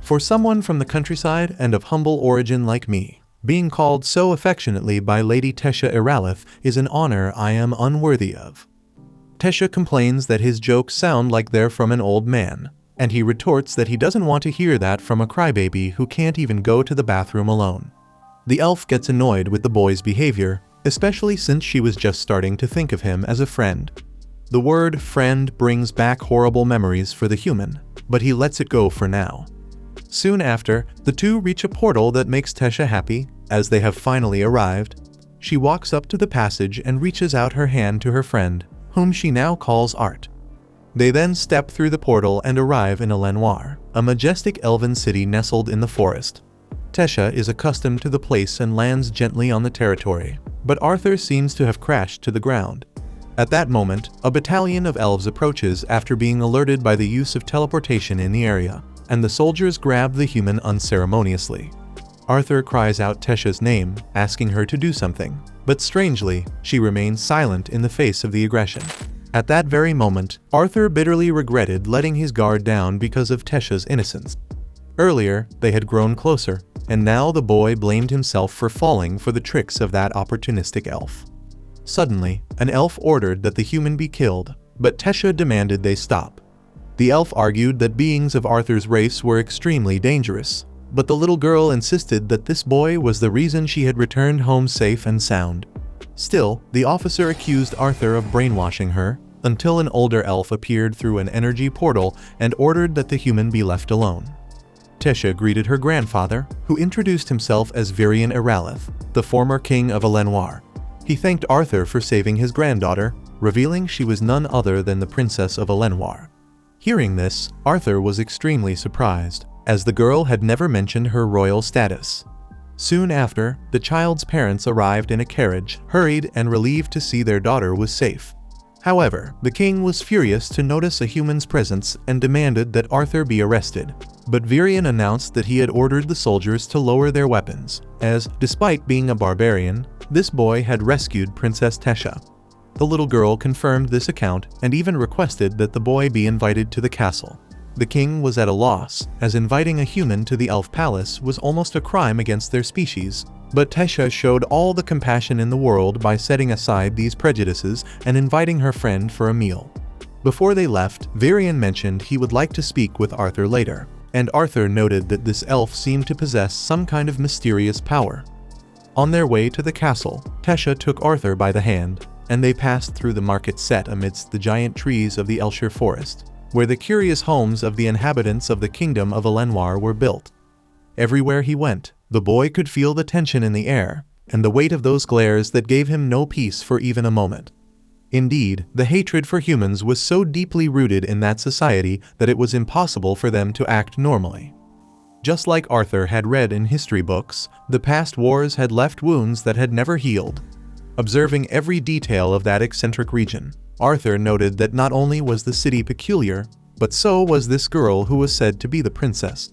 For someone from the countryside and of humble origin like me, being called so affectionately by Lady Tesha Iralith is an honor I am unworthy of. Tesha complains that his jokes sound like they're from an old man, and he retorts that he doesn't want to hear that from a crybaby who can't even go to the bathroom alone. The elf gets annoyed with the boy's behavior, especially since she was just starting to think of him as a friend. The word friend brings back horrible memories for the human, but he lets it go for now. Soon after, the two reach a portal that makes Tesha happy, as they have finally arrived. She walks up to the passage and reaches out her hand to her friend, whom she now calls Art. They then step through the portal and arrive in Elenoir, a majestic elven city nestled in the forest. Tesha is accustomed to the place and lands gently on the territory, but Arthur seems to have crashed to the ground. At that moment, a battalion of elves approaches after being alerted by the use of teleportation in the area, and the soldiers grab the human unceremoniously. Arthur cries out Tesha's name, asking her to do something, but strangely, she remains silent in the face of the aggression. At that very moment, Arthur bitterly regretted letting his guard down because of Tesha's innocence. Earlier, they had grown closer, and now the boy blamed himself for falling for the tricks of that opportunistic elf. Suddenly, an elf ordered that the human be killed, but Tesha demanded they stop. The elf argued that beings of Arthur's race were extremely dangerous, but the little girl insisted that this boy was the reason she had returned home safe and sound. Still, the officer accused Arthur of brainwashing her, until an older elf appeared through an energy portal and ordered that the human be left alone. Tesha greeted her grandfather, who introduced himself as Virian Iralith, the former king of Elenoir. He thanked Arthur for saving his granddaughter, revealing she was none other than the princess of Elenoir. Hearing this, Arthur was extremely surprised, as the girl had never mentioned her royal status. Soon after, the child's parents arrived in a carriage, hurried and relieved to see their daughter was safe. However, the king was furious to notice a human's presence and demanded that Arthur be arrested. But Virian announced that he had ordered the soldiers to lower their weapons, as, despite being a barbarian, this boy had rescued Princess Tesha. The little girl confirmed this account and even requested that the boy be invited to the castle. The king was at a loss, as inviting a human to the elf palace was almost a crime against their species, but Tesha showed all the compassion in the world by setting aside these prejudices and inviting her friend for a meal. Before they left, Virian mentioned he would like to speak with Arthur later, and Arthur noted that this elf seemed to possess some kind of mysterious power. On their way to the castle, Tesha took Arthur by the hand, and they passed through the market set amidst the giant trees of the Elshire forest, where the curious homes of the inhabitants of the kingdom of Elenoir were built. Everywhere he went, the boy could feel the tension in the air, and the weight of those glares that gave him no peace for even a moment. Indeed, the hatred for humans was so deeply rooted in that society that it was impossible for them to act normally. Just like Arthur had read in history books, the past wars had left wounds that had never healed. Observing every detail of that eccentric region, Arthur noted that not only was the city peculiar, but so was this girl who was said to be the princess.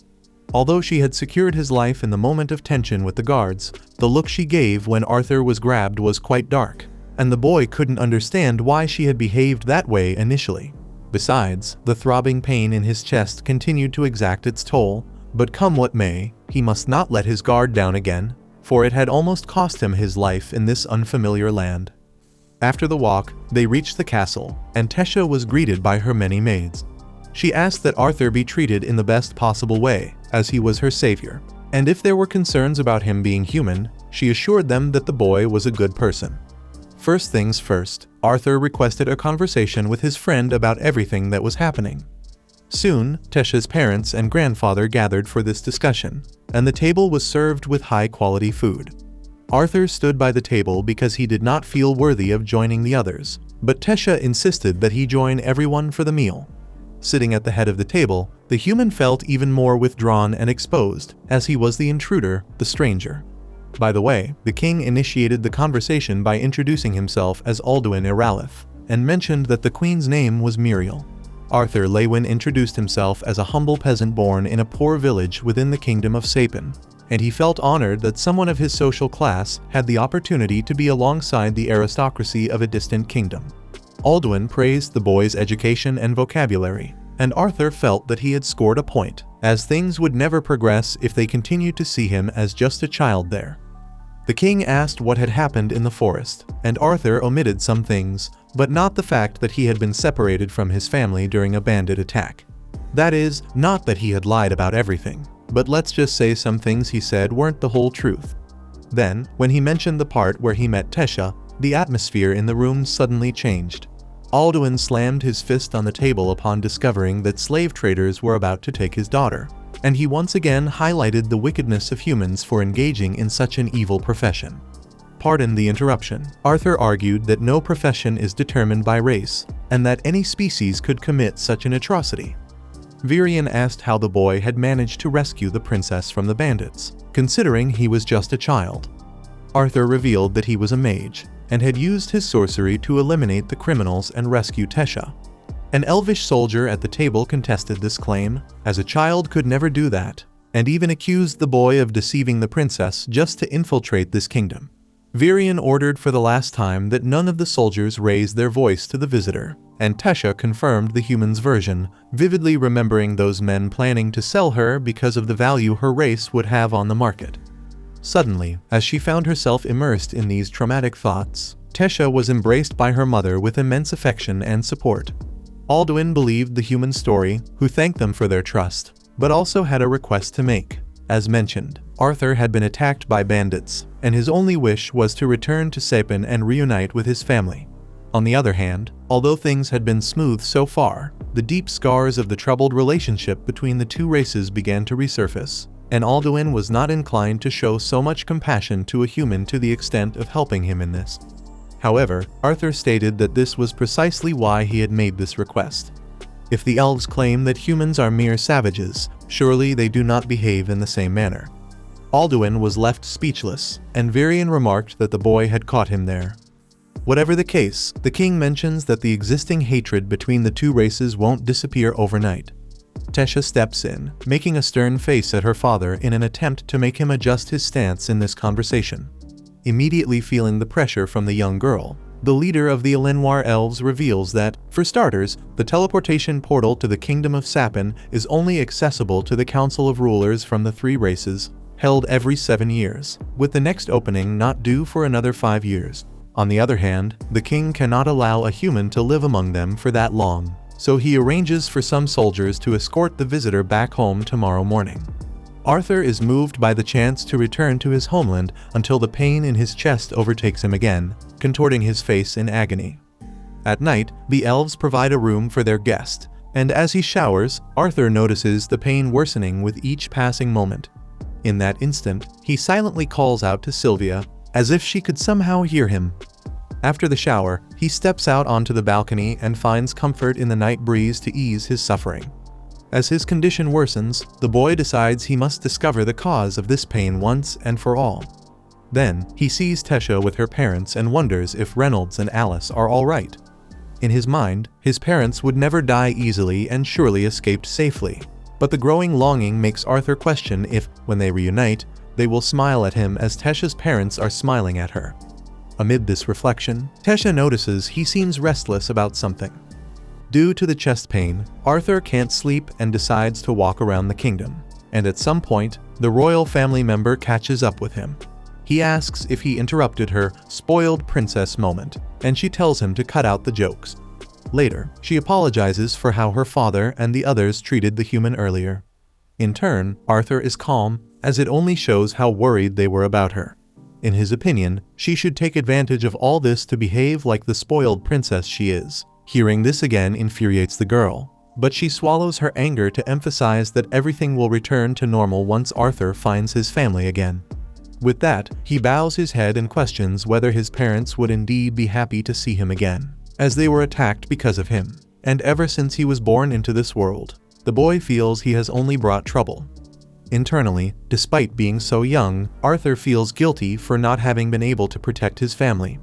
Although she had secured his life in the moment of tension with the guards, the look she gave when Arthur was grabbed was quite dark, and the boy couldn't understand why she had behaved that way initially. Besides, the throbbing pain in his chest continued to exact its toll, but come what may, he must not let his guard down again, for it had almost cost him his life in this unfamiliar land. After the walk, they reached the castle, and Tesha was greeted by her many maids. She asked that Arthur be treated in the best possible way, as he was her savior, and if there were concerns about him being human, she assured them that the boy was a good person. First things first, Arthur requested a conversation with his friend about everything that was happening. Soon, Tesha's parents and grandfather gathered for this discussion, and the table was served with high-quality food. Arthur stood by the table because he did not feel worthy of joining the others, but Tesha insisted that he join everyone for the meal. sitting at the head of the table, the human felt even more withdrawn and exposed, as he was the intruder, the stranger. By the way, the king initiated the conversation by introducing himself as Alduin Iralith, and mentioned that the queen's name was Muriel. Arthur Lewin introduced himself as a humble peasant born in a poor village within the kingdom of Sapin, and he felt honored that someone of his social class had the opportunity to be alongside the aristocracy of a distant kingdom. Alduin praised the boy's education and vocabulary, and Arthur felt that he had scored a point, as things would never progress if they continued to see him as just a child there. The king asked what had happened in the forest, and Arthur omitted some things, but not the fact that he had been separated from his family during a bandit attack. That is, not that he had lied about everything, but let's just say some things he said weren't the whole truth. Then, when he mentioned the part where he met Tesha, the atmosphere in the room suddenly changed. Alduin slammed his fist on the table upon discovering that slave traders were about to take his daughter, and he once again highlighted the wickedness of humans for engaging in such an evil profession. Pardon the interruption. Arthur argued that no profession is determined by race, and that any species could commit such an atrocity. Virion asked how the boy had managed to rescue the princess from the bandits, considering he was just a child. Arthur revealed that he was a mage, and had used his sorcery to eliminate the criminals and rescue Tesha. An elvish soldier at the table contested this claim, as a child could never do that, and even accused the boy of deceiving the princess just to infiltrate this kingdom. Virion ordered for the last time that none of the soldiers raise their voice to the visitor, and Tesha confirmed the human's version, vividly remembering those men planning to sell her because of the value her race would have on the market. Suddenly, as she found herself immersed in these traumatic thoughts, Tesha was embraced by her mother with immense affection and support. Alduin believed the human story, who thanked them for their trust, but also had a request to make. As mentioned, Arthur had been attacked by bandits, and his only wish was to return to Sapin and reunite with his family. On the other hand, although things had been smooth so far, the deep scars of the troubled relationship between the two races began to resurface, and Alduin was not inclined to show so much compassion to a human to the extent of helping him in this. However, Arthur stated that this was precisely why he had made this request. If the elves claim that humans are mere savages, surely they do not behave in the same manner. Alduin was left speechless, and Virion remarked that the boy had caught him there. Whatever the case, the king mentions that the existing hatred between the two races won't disappear overnight. Tesha steps in, making a stern face at her father in an attempt to make him adjust his stance in this conversation. Immediately feeling the pressure from the young girl, the leader of the Elenwar elves reveals that, for starters, the teleportation portal to the kingdom of Sapin is only accessible to the council of rulers from the three races, held every 7 years, with the next opening not due for another 5 years. On the other hand, the king cannot allow a human to live among them for that long, so he arranges for some soldiers to escort the visitor back home tomorrow morning. Arthur is moved by the chance to return to his homeland until the pain in his chest overtakes him again, contorting his face in agony. At night, the elves provide a room for their guest, and as he showers, Arthur notices the pain worsening with each passing moment. In that instant, he silently calls out to Sylvia, as if she could somehow hear him. After the shower, he steps out onto the balcony and finds comfort in the night breeze to ease his suffering. As his condition worsens, the boy decides he must discover the cause of this pain once and for all. Then, he sees Tesha with her parents and wonders if Reynolds and Alice are all right. In his mind, his parents would never die easily and surely escaped safely. But the growing longing makes Arthur question if, when they reunite, they will smile at him as Tesha's parents are smiling at her. Amid this reflection, Tesha notices he seems restless about something. Due to the chest pain, Arthur can't sleep and decides to walk around the kingdom, and at some point, the royal family member catches up with him. He asks if he interrupted her spoiled princess moment, and she tells him to cut out the jokes. Later, she apologizes for how her father and the others treated the human earlier. In turn, Arthur is calm, as it only shows how worried they were about her. In his opinion, she should take advantage of all this to behave like the spoiled princess she is. Hearing this again infuriates the girl, but she swallows her anger to emphasize that everything will return to normal once Arthur finds his family again. With that, he bows his head and questions whether his parents would indeed be happy to see him again, as they were attacked because of him. and ever since he was born into this world, the boy feels he has only brought trouble. Internally, despite being so young, Arthur feels guilty for not having been able to protect his family.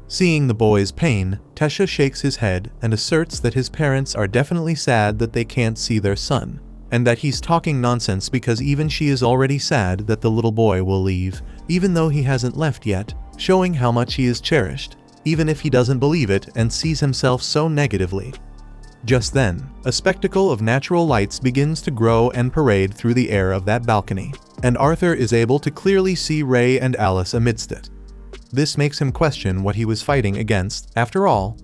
Seeing the boy's pain, Tesha shakes his head and asserts that his parents are definitely sad that they can't see their son, and that he's talking nonsense because even she is already sad that the little boy will leave, even though he hasn't left yet, showing how much he is cherished, even if he doesn't believe it and sees himself so negatively. Just then, a spectacle of natural lights begins to grow and parade through the air of that balcony, and Arthur is able to clearly see Ray and Alice amidst it. This makes him question what he was fighting against, after all.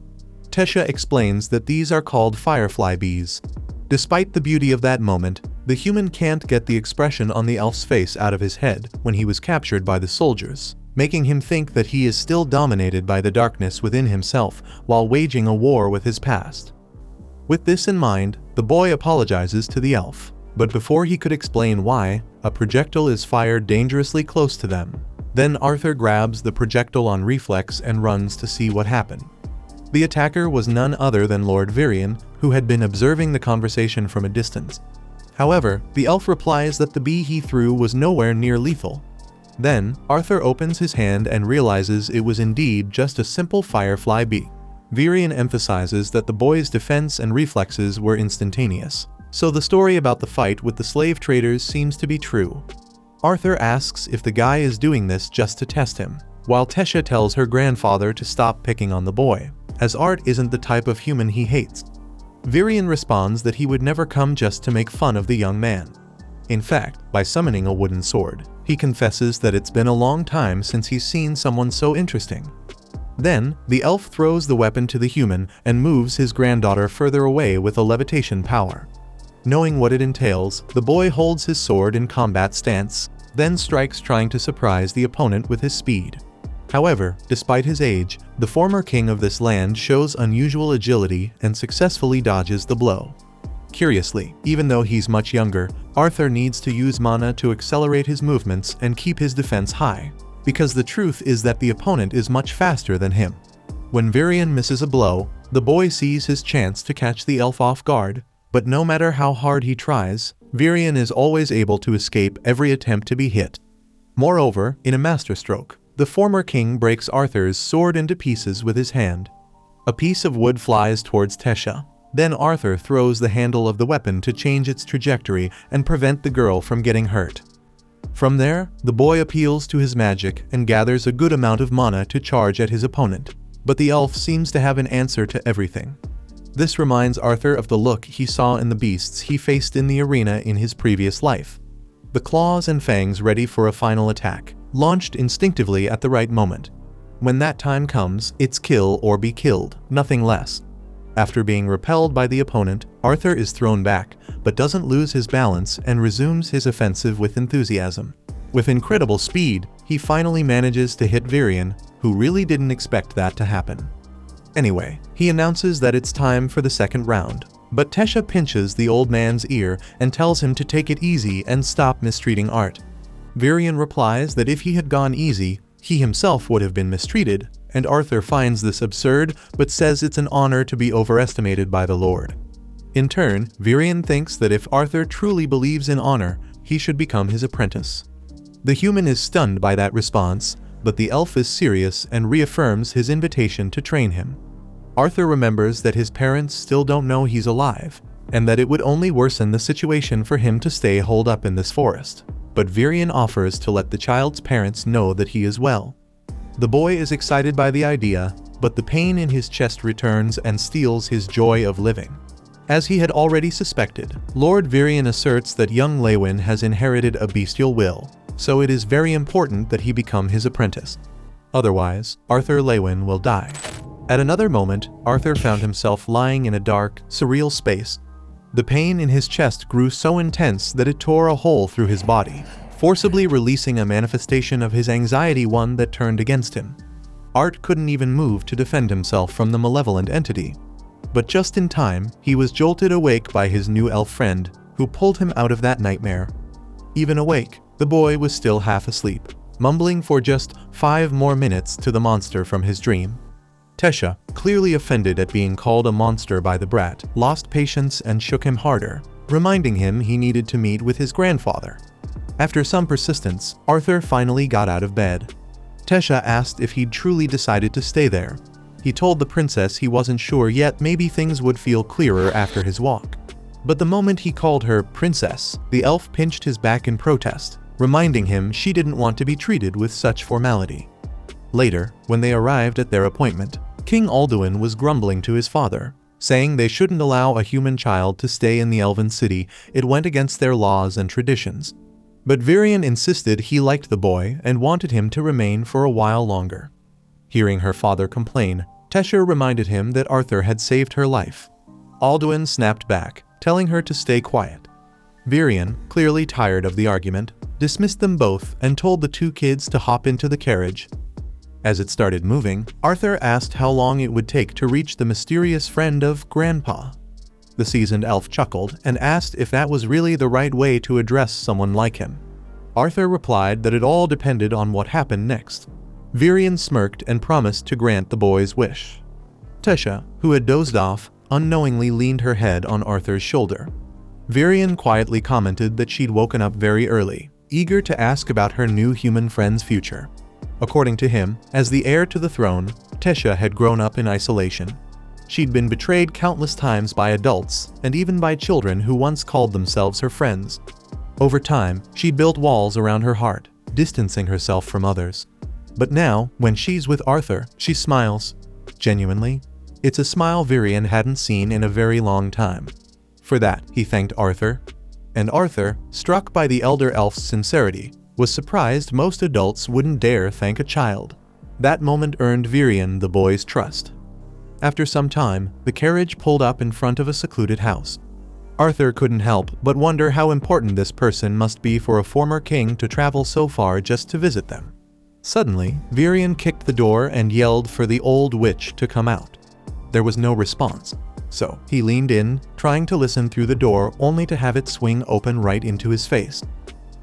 Tesha explains that these are called firefly bees. Despite the beauty of that moment, the human can't get the expression on the elf's face out of his head when he was captured by the soldiers, making him think that he is still dominated by the darkness within himself while waging a war with his past. With this in mind, the boy apologizes to the elf, but before he could explain why, a projectile is fired dangerously close to them. Then Arthur grabs the projectile on reflex and runs to see what happened. The attacker was none other than Lord Virion, who had been observing the conversation from a distance. However, the elf replies that the bee he threw was nowhere near lethal. Then, Arthur opens his hand and realizes it was indeed just a simple firefly bee. Virion emphasizes that the boy's defense and reflexes were instantaneous, so the story about the fight with the slave traders seems to be true. Arthur asks if the guy is doing this just to test him, while Tesha tells her grandfather to stop picking on the boy, as Art isn't the type of human he hates. Virion responds that he would never come just to make fun of the young man. In fact, by summoning a wooden sword, he confesses that it's been a long time since he's seen someone so interesting. Then, the elf throws the weapon to the human and moves his granddaughter further away with a levitation power. Knowing what it entails, the boy holds his sword in combat stance, then strikes trying to surprise the opponent with his speed. However, despite his age, the former king of this land shows unusual agility and successfully dodges the blow. Curiously, even though he's much younger, Arthur needs to use mana to accelerate his movements and keep his defense high, because the truth is that the opponent is much faster than him. When Virion misses a blow, the boy sees his chance to catch the elf off guard, but no matter how hard he tries, Virion is always able to escape every attempt to be hit. Moreover, in a masterstroke, the former king breaks Arthur's sword into pieces with his hand. A piece of wood flies towards Tesha. Then Arthur throws the handle of the weapon to change its trajectory and prevent the girl from getting hurt. From there, the boy appeals to his magic and gathers a good amount of mana to charge at his opponent, but the elf seems to have an answer to everything. This reminds Arthur of the look he saw in the beasts he faced in the arena in his previous life. The claws and fangs ready for a final attack, launched instinctively at the right moment. When that time comes, it's kill or be killed, nothing less. After being repelled by the opponent, Arthur is thrown back, but doesn't lose his balance and resumes his offensive with enthusiasm. With incredible speed, he finally manages to hit Virion, who really didn't expect that to happen. Anyway, he announces that it's time for the second round, but Tesha pinches the old man's ear and tells him to take it easy and stop mistreating Art. Virion replies that if he had gone easy, he himself would have been mistreated, and Arthur finds this absurd but says it's an honor to be overestimated by the Lord. In turn, Virion thinks that if Arthur truly believes in honor, he should become his apprentice. The human is stunned by that response, but the elf is serious and reaffirms his invitation to train him. Arthur remembers that his parents still don't know he's alive, and that it would only worsen the situation for him to stay holed up in this forest. But Virion offers to let the child's parents know that he is well. The boy is excited by the idea, but the pain in his chest returns and steals his joy of living. As he had already suspected, Lord Virion asserts that young Lewin has inherited a bestial will, so it is very important that he become his apprentice. Otherwise, Arthur Lewin will die. At another moment, Arthur found himself lying in a dark, surreal space. The pain in his chest grew so intense that it tore a hole through his body, forcibly releasing a manifestation of his anxiety, one that turned against him. Art couldn't even move to defend himself from the malevolent entity. But just in time, he was jolted awake by his new elf friend, who pulled him out of that nightmare. Even awake, the boy was still half asleep, mumbling for just 5 more minutes to the monster from his dream. Tesha, clearly offended at being called a monster by the brat, lost patience and shook him harder, reminding him he needed to meet with his grandfather. After some persistence, Arthur finally got out of bed. Tesha asked if he'd truly decided to stay there. He told the princess he wasn't sure yet, maybe things would feel clearer after his walk. But the moment he called her princess, the elf pinched his back in protest, reminding him she didn't want to be treated with such formality. Later, when they arrived at their appointment, King Alduin was grumbling to his father, saying they shouldn't allow a human child to stay in the elven city, it went against their laws and traditions. But Virion insisted he liked the boy and wanted him to remain for a while longer. Hearing her father complain, Tesha reminded him that Arthur had saved her life. Alduin snapped back, telling her to stay quiet. Virion, clearly tired of the argument, dismissed them both and told the two kids to hop into the carriage. As it started moving, Arthur asked how long it would take to reach the mysterious friend of Grandpa. The seasoned elf chuckled and asked if that was really the right way to address someone like him. Arthur replied that it all depended on what happened next. Virion smirked and promised to grant the boy's wish. Tesha, who had dozed off, unknowingly leaned her head on Arthur's shoulder. Virion quietly commented that she'd woken up very early, eager to ask about her new human friend's future. According to him, as the heir to the throne, Tesha had grown up in isolation. She'd been betrayed countless times by adults and even by children who once called themselves her friends. Over time, she built walls around her heart, distancing herself from others. But now, when she's with Arthur, she smiles. Genuinely. It's a smile Virion hadn't seen in a very long time. For that, he thanked Arthur. And Arthur, struck by the elder elf's sincerity, was surprised most adults wouldn't dare thank a child. That moment earned Virion the boy's trust. After some time, the carriage pulled up in front of a secluded house. Arthur couldn't help but wonder how important this person must be for a former king to travel so far just to visit them. Suddenly, Virion kicked the door and yelled for the old witch to come out. There was no response, so he leaned in, trying to listen through the door only to have it swing open right into his face.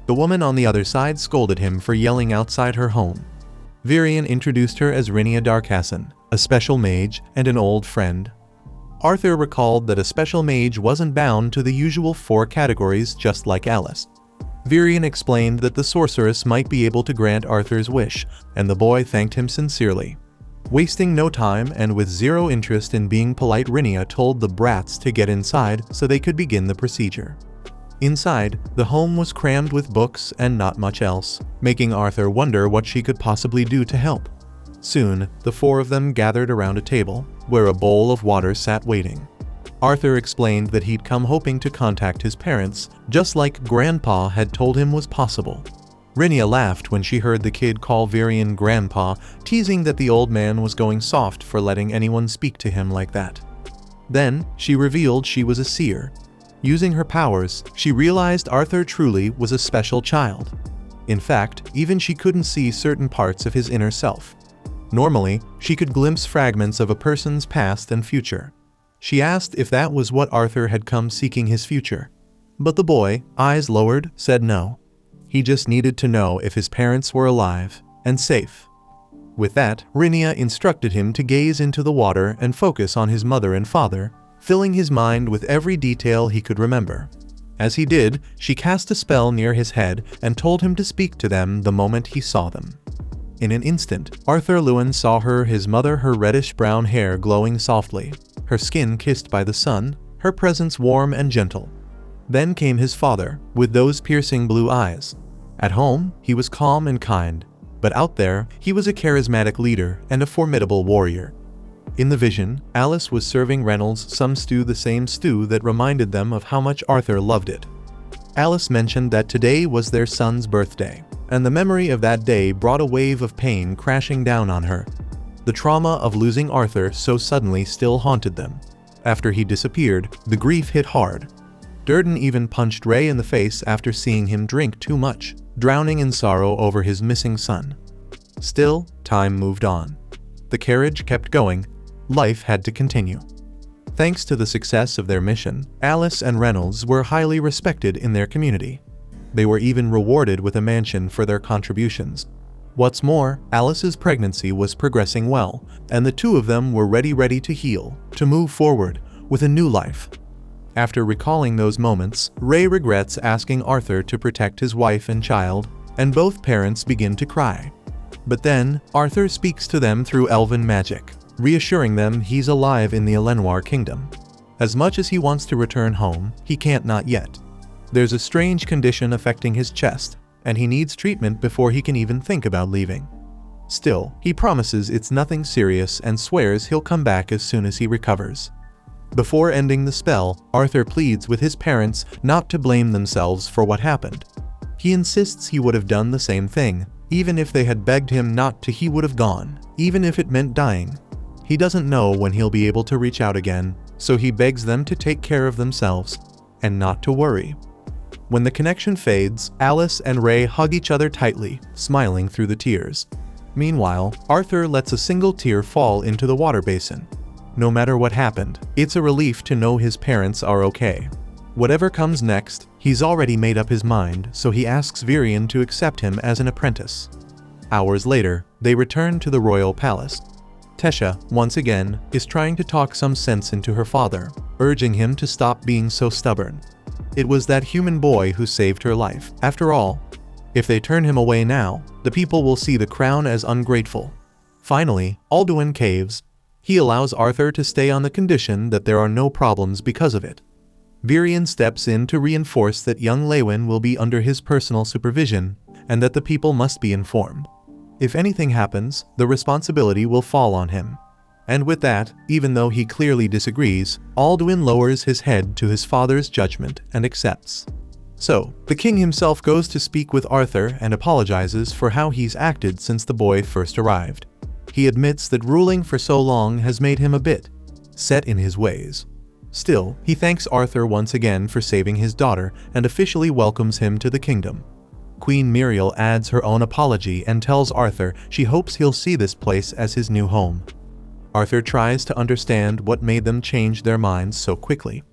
The woman on the other side scolded him for yelling outside her home. Virion introduced her as Rhenia Darkasson, a special mage and an old friend. Arthur recalled that a special mage wasn't bound to the usual 4 categories just like Alice. Virion explained that the sorceress might be able to grant Arthur's wish, and the boy thanked him sincerely. Wasting no time and with zero interest in being polite, Rhenia told the brats to get inside so they could begin the procedure. Inside, the home was crammed with books and not much else, making Arthur wonder what she could possibly do to help. Soon, the 4 of them gathered around a table, where a bowl of water sat waiting. Arthur explained that he'd come hoping to contact his parents, just like Grandpa had told him was possible. Rhenia laughed when she heard the kid call Virion Grandpa, teasing that the old man was going soft for letting anyone speak to him like that. Then, she revealed she was a seer. Using her powers, she realized Arthur truly was a special child. In fact, even she couldn't see certain parts of his inner self. Normally, she could glimpse fragments of a person's past and future. She asked if that was what Arthur had come seeking his future. But the boy, eyes lowered, said no. He just needed to know if his parents were alive and safe. With that, Rhenia instructed him to gaze into the water and focus on his mother and father, filling his mind with every detail he could remember. As he did, she cast a spell near his head and told him to speak to them the moment he saw them. In an instant, Arthur Lewin saw his mother, her reddish-brown hair glowing softly, her skin kissed by the sun, her presence warm and gentle. Then came his father, with those piercing blue eyes. At home, he was calm and kind, but out there, he was a charismatic leader and a formidable warrior. In the vision, Alice was serving Reynolds some stew, the same stew that reminded them of how much Arthur loved it. Alice mentioned that today was their son's birthday, and the memory of that day brought a wave of pain crashing down on her. The trauma of losing Arthur so suddenly still haunted them. After he disappeared, the grief hit hard. Durden even punched Ray in the face after seeing him drink too much, drowning in sorrow over his missing son. Still, time moved on. The carriage kept going. Life had to continue. Thanks to the success of their mission, Alice and Reynolds were highly respected in their community. They were even rewarded with a mansion for their contributions. What's more, Alice's pregnancy was progressing well, and the two of them were ready to heal, to move forward with a new life. After recalling those moments, Ray regrets asking Arthur to protect his wife and child, and both parents begin to cry. But then, Arthur speaks to them through elven magic, reassuring them he's alive in the Elenoir kingdom. As much as he wants to return home, he can't not yet. There's a strange condition affecting his chest, and he needs treatment before he can even think about leaving. Still, he promises it's nothing serious and swears he'll come back as soon as he recovers. Before ending the spell, Arthur pleads with his parents not to blame themselves for what happened. He insists he would have done the same thing. Even if they had begged him not to, he would have gone, even if it meant dying. He doesn't know when he'll be able to reach out again, so he begs them to take care of themselves and not to worry. When the connection fades, Alice and Ray hug each other tightly, smiling through the tears. Meanwhile, Arthur lets a single tear fall into the water basin. No matter what happened, it's a relief to know his parents are okay. Whatever comes next, he's already made up his mind, so he asks Virion to accept him as an apprentice. Hours later, they return to the royal palace. Tesha, once again, is trying to talk some sense into her father, urging him to stop being so stubborn. It was that human boy who saved her life, after all. If they turn him away now, the people will see the crown as ungrateful. Finally, Alduin caves. He allows Arthur to stay on the condition that there are no problems because of it. Virion steps in to reinforce that young Lewin will be under his personal supervision, and that the people must be informed. If anything happens, the responsibility will fall on him. And with that, even though he clearly disagrees, Alduin lowers his head to his father's judgment and accepts. So, the king himself goes to speak with Arthur and apologizes for how he's acted since the boy first arrived. He admits that ruling for so long has made him a bit set in his ways. Still, he thanks Arthur once again for saving his daughter and officially welcomes him to the kingdom. Queen Muriel adds her own apology and tells Arthur she hopes he'll see this place as his new home. Arthur tries to understand what made them change their minds so quickly.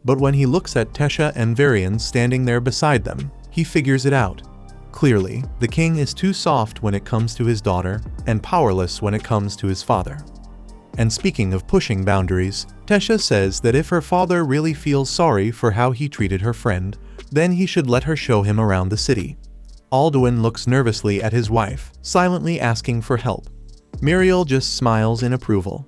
But when he looks at Tesha and Virion standing there beside them, he figures it out. Clearly, the king is too soft when it comes to his daughter, and powerless when it comes to his father. And speaking of pushing boundaries, Tesha says that if her father really feels sorry for how he treated her friend, then he should let her show him around the city. Alduin looks nervously at his wife, silently asking for help. Muriel just smiles in approval.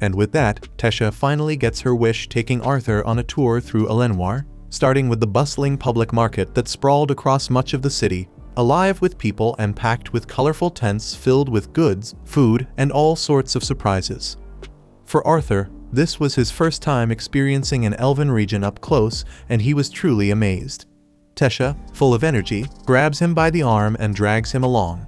And with that, Tesha finally gets her wish, taking Arthur on a tour through Elenoir, starting with the bustling public market that sprawled across much of the city, alive with people and packed with colorful tents filled with goods, food, and all sorts of surprises. For Arthur, this was his first time experiencing an elven region up close, and he was truly amazed. Tesha, full of energy, grabs him by the arm and drags him along.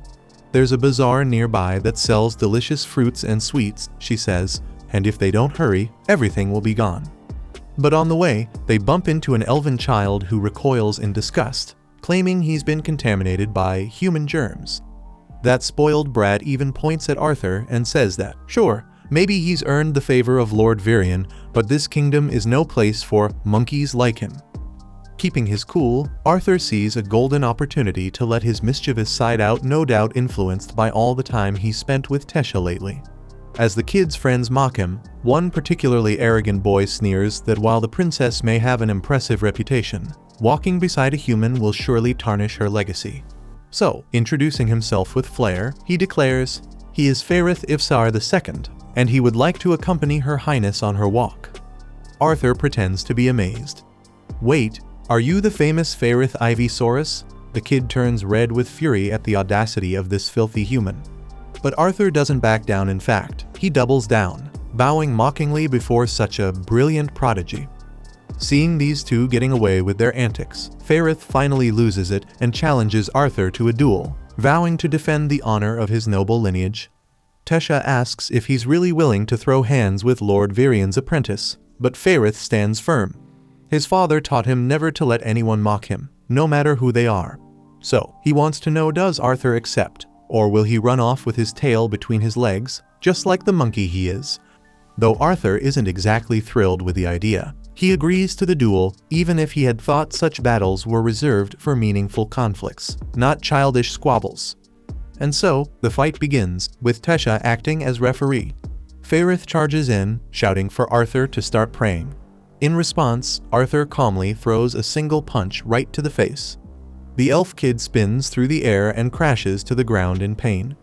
There's a bazaar nearby that sells delicious fruits and sweets, she says, and if they don't hurry, everything will be gone. But on the way, they bump into an elven child who recoils in disgust, claiming he's been contaminated by human germs. That spoiled brat even points at Arthur and says that, sure, maybe he's earned the favor of Lord Virion, but this kingdom is no place for monkeys like him. Keeping his cool, Arthur sees a golden opportunity to let his mischievous side out, no doubt influenced by all the time he spent with Tesha lately. As the kids' friends mock him, one particularly arrogant boy sneers that while the princess may have an impressive reputation, walking beside a human will surely tarnish her legacy. So, introducing himself with flair, he declares he is Faerith Ivsar II, and he would like to accompany Her Highness on her walk. Arthur pretends to be amazed. Wait, are you the famous Faerith Ivysaurus? The kid turns red with fury at the audacity of this filthy human. But Arthur doesn't back down. In fact, he doubles down, bowing mockingly before such a brilliant prodigy. Seeing these two getting away with their antics, Faerith finally loses it and challenges Arthur to a duel, vowing to defend the honor of his noble lineage. Tesha asks if he's really willing to throw hands with Lord Virion's apprentice, but Faerith stands firm. His father taught him never to let anyone mock him, no matter who they are. So, he wants to know, does Arthur accept? Or will he run off with his tail between his legs, just like the monkey he is? Though Arthur isn't exactly thrilled with the idea, he agrees to the duel, even if he had thought such battles were reserved for meaningful conflicts, not childish squabbles. And so, the fight begins, with Tesha acting as referee. Faerith charges in, shouting for Arthur to start praying. In response, Arthur calmly throws a single punch right to the face. The elf kid spins through the air and crashes to the ground in pain.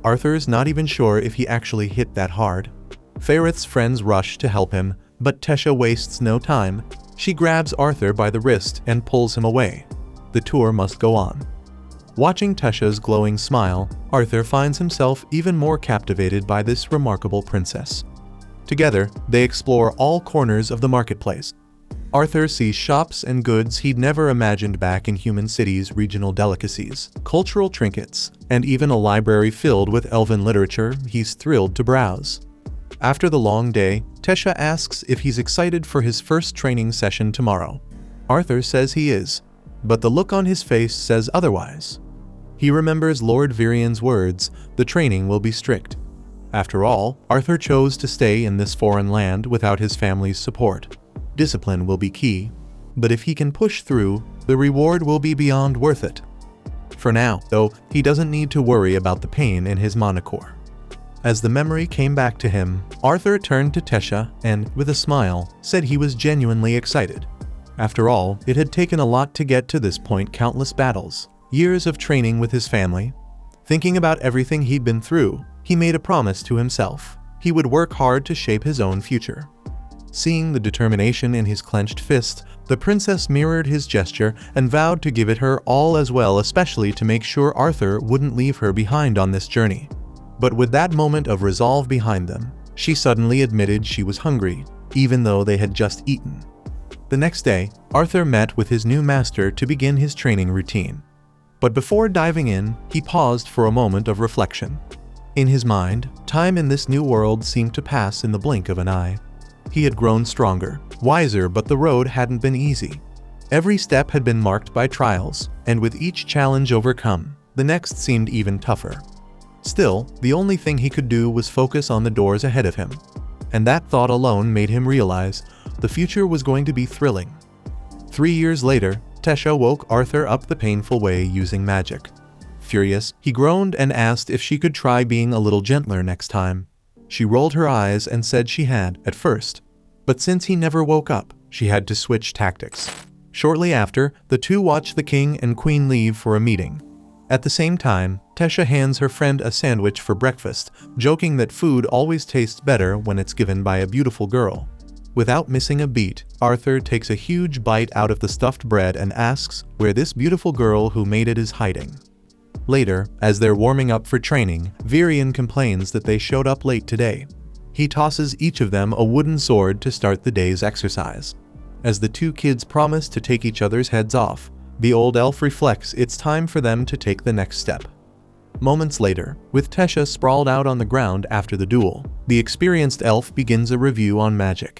Arthur's not even sure if he actually hit that hard. Faerith's friends rush to help him, but Tesha wastes no time. She grabs Arthur by the wrist and pulls him away. The tour must go on. Watching Tesha's glowing smile, Arthur finds himself even more captivated by this remarkable princess. Together, they explore all corners of the marketplace. Arthur sees shops and goods he'd never imagined back in human cities, regional delicacies, cultural trinkets, and even a library filled with elven literature he's thrilled to browse. After the long day, Tesha asks if he's excited for his first training session tomorrow. Arthur says he is, but the look on his face says otherwise. He remembers Lord Virian's words, the training will be strict. After all, Arthur chose to stay in this foreign land without his family's support. Discipline will be key, but if he can push through, the reward will be beyond worth it. For now, though, he doesn't need to worry about the pain in his monocore. As the memory came back to him, Arthur turned to Tesha and, with a smile, said he was genuinely excited. After all, it had taken a lot to get to this point, countless battles, years of training with his family. Thinking about everything he'd been through, he made a promise to himself. He would work hard to shape his own future. Seeing the determination in his clenched fist, the princess mirrored his gesture and vowed to give it her all as well, especially to make sure Arthur wouldn't leave her behind on this journey. But with that moment of resolve behind them, she suddenly admitted she was hungry, even though they had just eaten. The next day, Arthur met with his new master to begin his training routine. But before diving in, he paused for a moment of reflection. In his mind, time in this new world seemed to pass in the blink of an eye. He had grown stronger, wiser, but the road hadn't been easy. Every step had been marked by trials, and with each challenge overcome, the next seemed even tougher. Still, the only thing he could do was focus on the doors ahead of him. And that thought alone made him realize the future was going to be thrilling. 3 years later, Tesha woke Arthur up the painful way using magic. Furious, he groaned and asked if she could try being a little gentler next time. She rolled her eyes and said she had, at first. But since he never woke up, she had to switch tactics. Shortly after, the two watch the king and queen leave for a meeting. At the same time, Tesha hands her friend a sandwich for breakfast, joking that food always tastes better when it's given by a beautiful girl. Without missing a beat, Arthur takes a huge bite out of the stuffed bread and asks where this beautiful girl who made it is hiding. Later, as they're warming up for training, Virian complains that they showed up late today. He tosses each of them a wooden sword to start the day's exercise. As the two kids promise to take each other's heads off, the old elf reflects it's time for them to take the next step. Moments later, with Tesha sprawled out on the ground after the duel, the experienced elf begins a review on magic.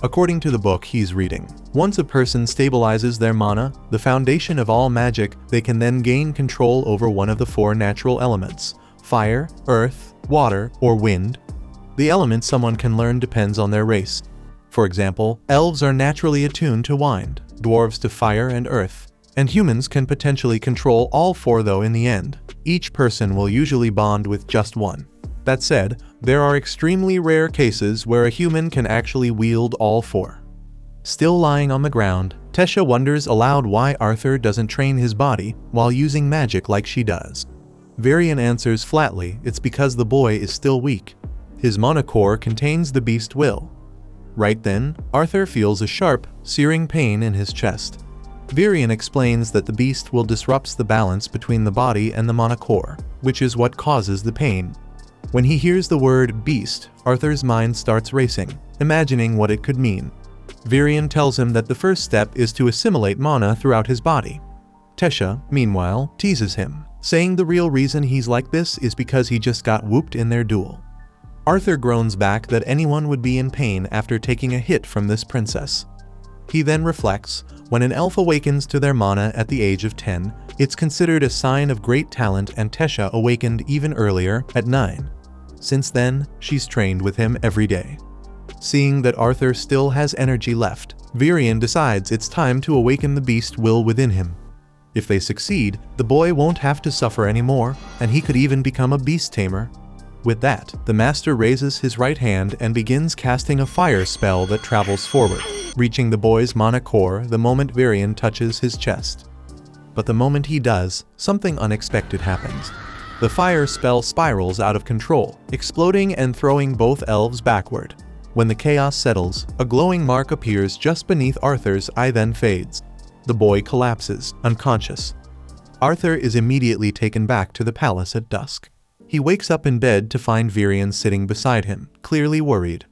According to the book he's reading, once a person stabilizes their mana, the foundation of all magic, they can then gain control over one of the 4 natural elements: fire, earth, water, or wind. The element someone can learn depends on their race. For example, elves are naturally attuned to wind, dwarves to fire and earth, and humans can potentially control all 4, though in the end, each person will usually bond with just one. That said, there are extremely rare cases where a human can actually wield all 4. Still lying on the ground, Tesha wonders aloud why Arthur doesn't train his body while using magic like she does. Virian answers flatly it's because the boy is still weak. His monocore contains the beast will. Right then, Arthur feels a sharp, searing pain in his chest. Virian explains that the beast will disrupts the balance between the body and the monocore, which is what causes the pain. When he hears the word beast, Arthur's mind starts racing, imagining what it could mean. Virian tells him that the first step is to assimilate mana throughout his body. Tesha, meanwhile, teases him, saying the real reason he's like this is because he just got whooped in their duel. Arthur groans back that anyone would be in pain after taking a hit from this princess. He then reflects, when an elf awakens to their mana at the age of 10, it's considered a sign of great talent, and Tesha awakened even earlier, at 9. Since then, she's trained with him every day. Seeing that Arthur still has energy left, Virian decides it's time to awaken the beast will within him. If they succeed, the boy won't have to suffer anymore, and he could even become a beast tamer. With that, the master raises his right hand and begins casting a fire spell that travels forward, reaching the boy's mana core the moment Varian touches his chest. But the moment he does, something unexpected happens. The fire spell spirals out of control, exploding and throwing both elves backward. When the chaos settles, a glowing mark appears just beneath Arthur's eye, then fades. The boy collapses, unconscious. Arthur is immediately taken back to the palace at dusk. He wakes up in bed to find Varian sitting beside him, clearly worried.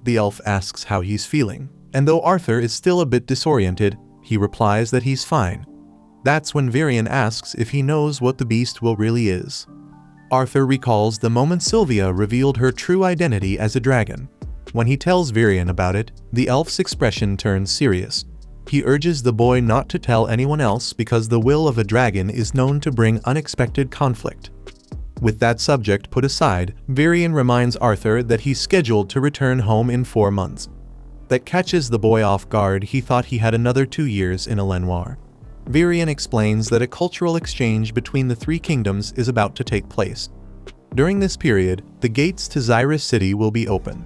The elf asks how he's feeling, and though Arthur is still a bit disoriented, he replies that he's fine. That's when Varian asks if he knows what the beast will really is. Arthur recalls the moment Sylvia revealed her true identity as a dragon. When he tells Varian about it, the elf's expression turns serious. He urges the boy not to tell anyone else because the will of a dragon is known to bring unexpected conflict. With that subject put aside, Varian reminds Arthur that he's scheduled to return home in 4 months. That catches the boy off guard. He thought he had another 2 years in Elenoir. Varian explains that a cultural exchange between the 3 kingdoms is about to take place. During this period, the gates to Xyrus City will be open.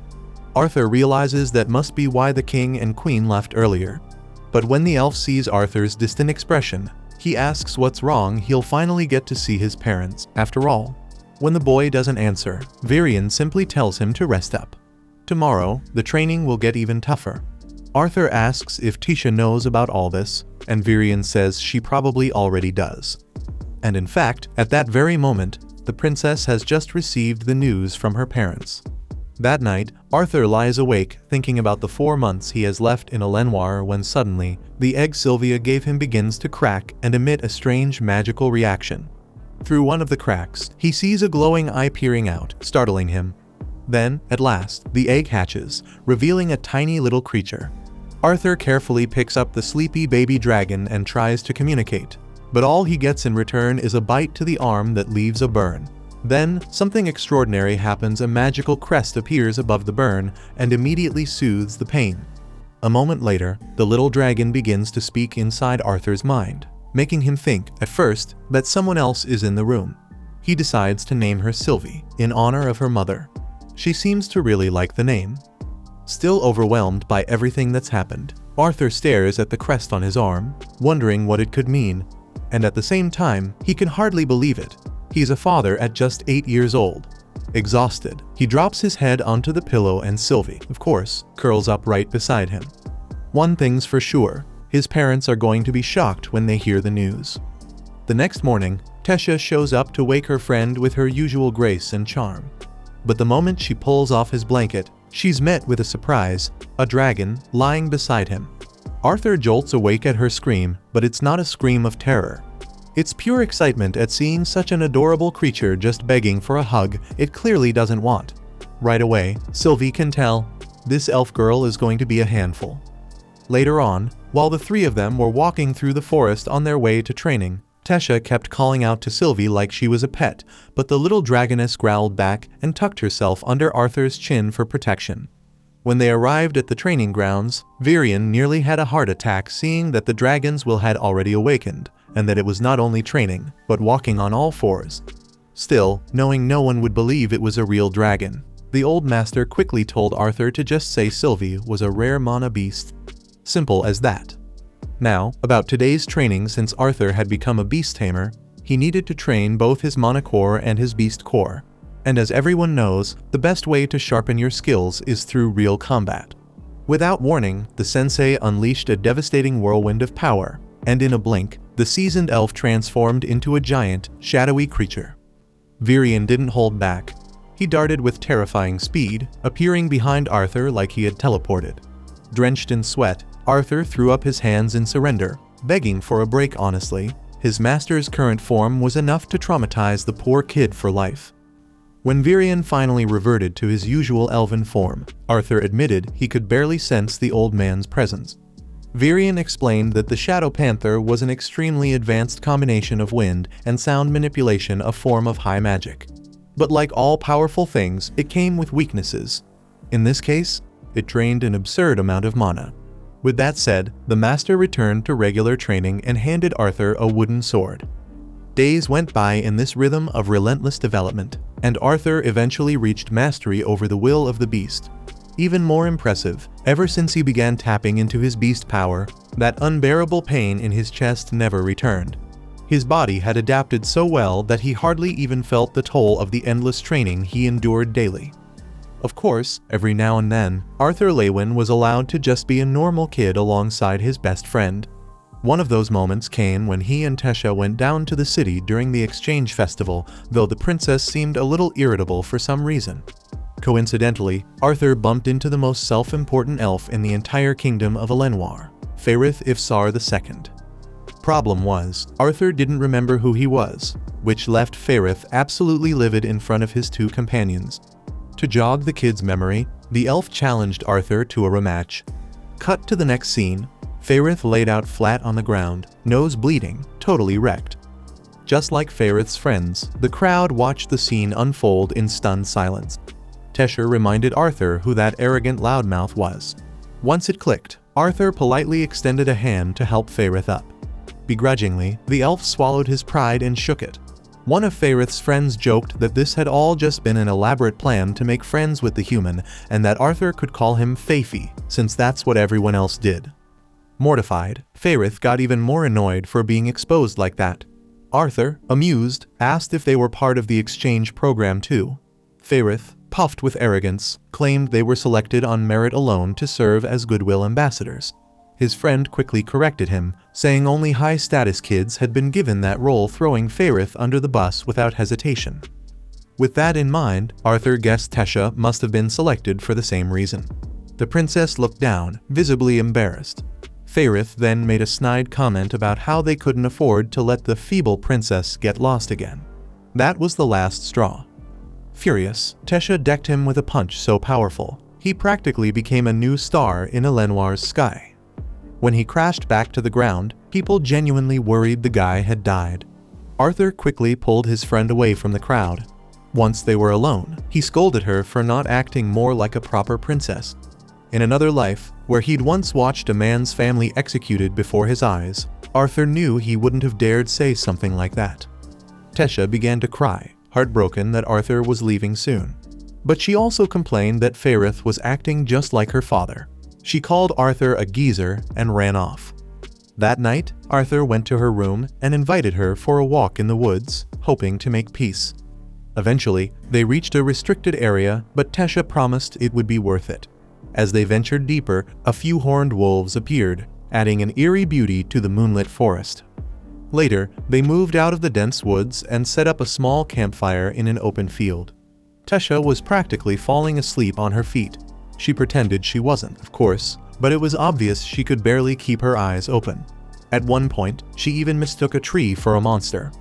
Arthur realizes that must be why the king and queen left earlier. But when the elf sees Arthur's distant expression, he asks what's wrong. He'll finally get to see his parents, after all. When the boy doesn't answer, Varian simply tells him to rest up. Tomorrow, the training will get even tougher. Arthur asks if Tisha knows about all this, and Varian says she probably already does. And in fact, at that very moment, the princess has just received the news from her parents. That night, Arthur lies awake thinking about the 4 months he has left in Elenoir when suddenly, the egg Sylvia gave him begins to crack and emit a strange magical reaction. Through one of the cracks, he sees a glowing eye peering out, startling him. Then, at last, the egg hatches, revealing a tiny little creature. Arthur carefully picks up the sleepy baby dragon and tries to communicate, but all he gets in return is a bite to the arm that leaves a burn. Then, something extraordinary happens. A magical crest appears above the burn and immediately soothes the pain. A moment later, the little dragon begins to speak inside Arthur's mind, making him think, at first, that someone else is in the room. He decides to name her Sylvie, in honor of her mother. She seems to really like the name. Still overwhelmed by everything that's happened, Arthur stares at the crest on his arm, wondering what it could mean. And at the same time, he can hardly believe it. He's a father at just 8 years old. Exhausted, he drops his head onto the pillow and Sylvie, of course, curls up right beside him. One thing's for sure, his parents are going to be shocked when they hear the news. The next morning, Tesha shows up to wake her friend with her usual grace and charm. But the moment she pulls off his blanket, she's met with a surprise, a dragon lying beside him. Arthur jolts awake at her scream, but it's not a scream of terror. It's pure excitement at seeing such an adorable creature just begging for a hug it clearly doesn't want. Right away, Sylvie can tell, this elf girl is going to be a handful. Later on, while the 3 of them were walking through the forest on their way to training, Tesha kept calling out to Sylvie like she was a pet, but the little dragoness growled back and tucked herself under Arthur's chin for protection. When they arrived at the training grounds, Varian nearly had a heart attack seeing that the dragons had already awakened, and that it was not only training, but walking on all 4s. Still, knowing no one would believe it was a real dragon, the old master quickly told Arthur to just say Sylvie was a rare mana beast. Simple as that. Now, about today's training. Since Arthur had become a beast tamer, he needed to train both his mana core and his beast core. And as everyone knows, the best way to sharpen your skills is through real combat. Without warning, the sensei unleashed a devastating whirlwind of power, and in a blink, the seasoned elf transformed into a giant, shadowy creature. Varian didn't hold back. He darted with terrifying speed, appearing behind Arthur like he had teleported. Drenched in sweat, Arthur threw up his hands in surrender, begging for a break. Honestly, his master's current form was enough to traumatize the poor kid for life. When Varian finally reverted to his usual elven form, Arthur admitted he could barely sense the old man's presence. Varian explained that the Shadow Panther was an extremely advanced combination of wind and sound manipulation, a form of high magic. But like all powerful things, it came with weaknesses. In this case, it drained an absurd amount of mana. With that said, the master returned to regular training and handed Arthur a wooden sword. Days went by in this rhythm of relentless development, and Arthur eventually reached mastery over the will of the beast. Even more impressive, ever since he began tapping into his beast power, that unbearable pain in his chest never returned. His body had adapted so well that he hardly even felt the toll of the endless training he endured daily. Of course, every now and then, Arthur Lewin was allowed to just be a normal kid alongside his best friend. One of those moments came when he and Tesha went down to the city during the exchange festival, though the princess seemed a little irritable for some reason. Coincidentally, Arthur bumped into the most self-important elf in the entire kingdom of Elenoir, Faerith Ifsar II. Problem was, Arthur didn't remember who he was, which left Faerith absolutely livid in front of his two companions. To jog the kid's memory, the elf challenged Arthur to a rematch. Cut to the next scene, Faerith laid out flat on the ground, nose bleeding, totally wrecked. Just like Faerith's friends, the crowd watched the scene unfold in stunned silence. Tesha reminded Arthur who that arrogant loudmouth was. Once it clicked, Arthur politely extended a hand to help Faerith up. Begrudgingly, the elf swallowed his pride and shook it. One of Faerith's friends joked that this had all just been an elaborate plan to make friends with the human, and that Arthur could call him Faefy, since that's what everyone else did. Mortified, Faerith got even more annoyed for being exposed like that. Arthur, amused, asked if they were part of the exchange program too. Faerith, puffed with arrogance, claimed they were selected on merit alone to serve as goodwill ambassadors. His friend quickly corrected him, saying only high-status kids had been given that role, throwing Faerith under the bus without hesitation. With that in mind, Arthur guessed Tesha must have been selected for the same reason. The princess looked down, visibly embarrassed. Faerith then made a snide comment about how they couldn't afford to let the feeble princess get lost again. That was the last straw. Furious, Tesha decked him with a punch so powerful, he practically became a new star in Elenoir's sky. When he crashed back to the ground, people genuinely worried the guy had died. Arthur quickly pulled his friend away from the crowd. Once they were alone, he scolded her for not acting more like a proper princess. In another life, where he'd once watched a man's family executed before his eyes, Arthur knew he wouldn't have dared say something like that. Tesha began to cry, heartbroken that Arthur was leaving soon. But she also complained that Faerith was acting just like her father. She called Arthur a geezer and ran off. That night, Arthur went to her room and invited her for a walk in the woods, hoping to make peace. Eventually, they reached a restricted area, but Tesha promised it would be worth it. As they ventured deeper, a few horned wolves appeared, adding an eerie beauty to the moonlit forest. Later, they moved out of the dense woods and set up a small campfire in an open field. Tesha was practically falling asleep on her feet. She pretended she wasn't, of course, but it was obvious she could barely keep her eyes open. At one point, she even mistook a tree for a monster.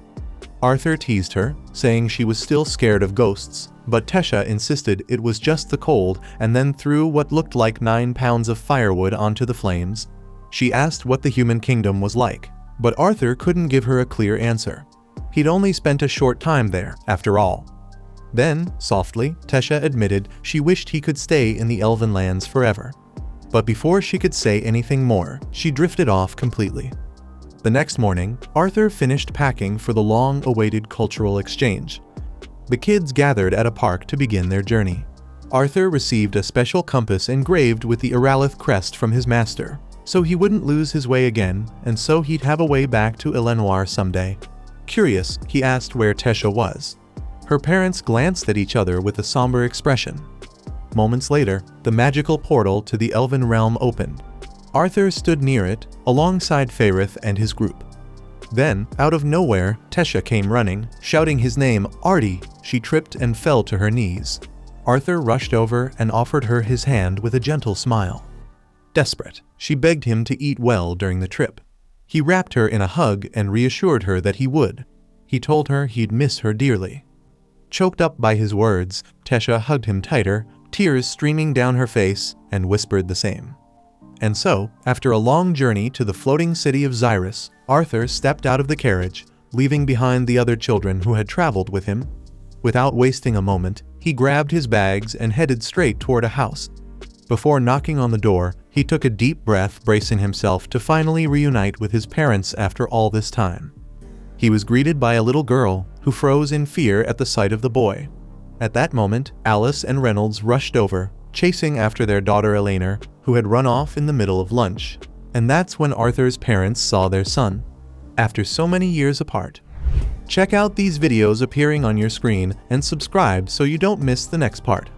Arthur teased her, saying she was still scared of ghosts, but Tesha insisted it was just the cold and then threw what looked like 9 pounds of firewood onto the flames. She asked what the human kingdom was like, but Arthur couldn't give her a clear answer. He'd only spent a short time there, after all. Then, softly, Tesha admitted she wished he could stay in the Elven lands forever. But before she could say anything more, she drifted off completely. The next morning, Arthur finished packing for the long-awaited cultural exchange. The kids gathered at a park to begin their journey. Arthur received a special compass engraved with the Aralith crest from his master, so he wouldn't lose his way again, and so he'd have a way back to Elenoir someday. Curious, he asked where Tesha was. Her parents glanced at each other with a somber expression. Moments later, the magical portal to the Elven realm opened. Arthur stood near it, alongside Faerith and his group. Then, out of nowhere, Tesha came running, shouting his name, Artie. She tripped and fell to her knees. Arthur rushed over and offered her his hand with a gentle smile. Desperate, she begged him to eat well during the trip. He wrapped her in a hug and reassured her that he would. He told her he'd miss her dearly. Choked up by his words, Tesha hugged him tighter, tears streaming down her face, and whispered the same. And so, after a long journey to the floating city of Xyrus, Arthur stepped out of the carriage, leaving behind the other children who had traveled with him. Without wasting a moment, he grabbed his bags and headed straight toward a house. Before knocking on the door, he took a deep breath, bracing himself to finally reunite with his parents after all this time. He was greeted by a little girl, who froze in fear at the sight of the boy. At that moment, Alice and Reynolds rushed over, chasing after their daughter Eleanor, who had run off in the middle of lunch. And that's when Arthur's parents saw their son, after so many years apart. Check out these videos appearing on your screen and subscribe so you don't miss the next part.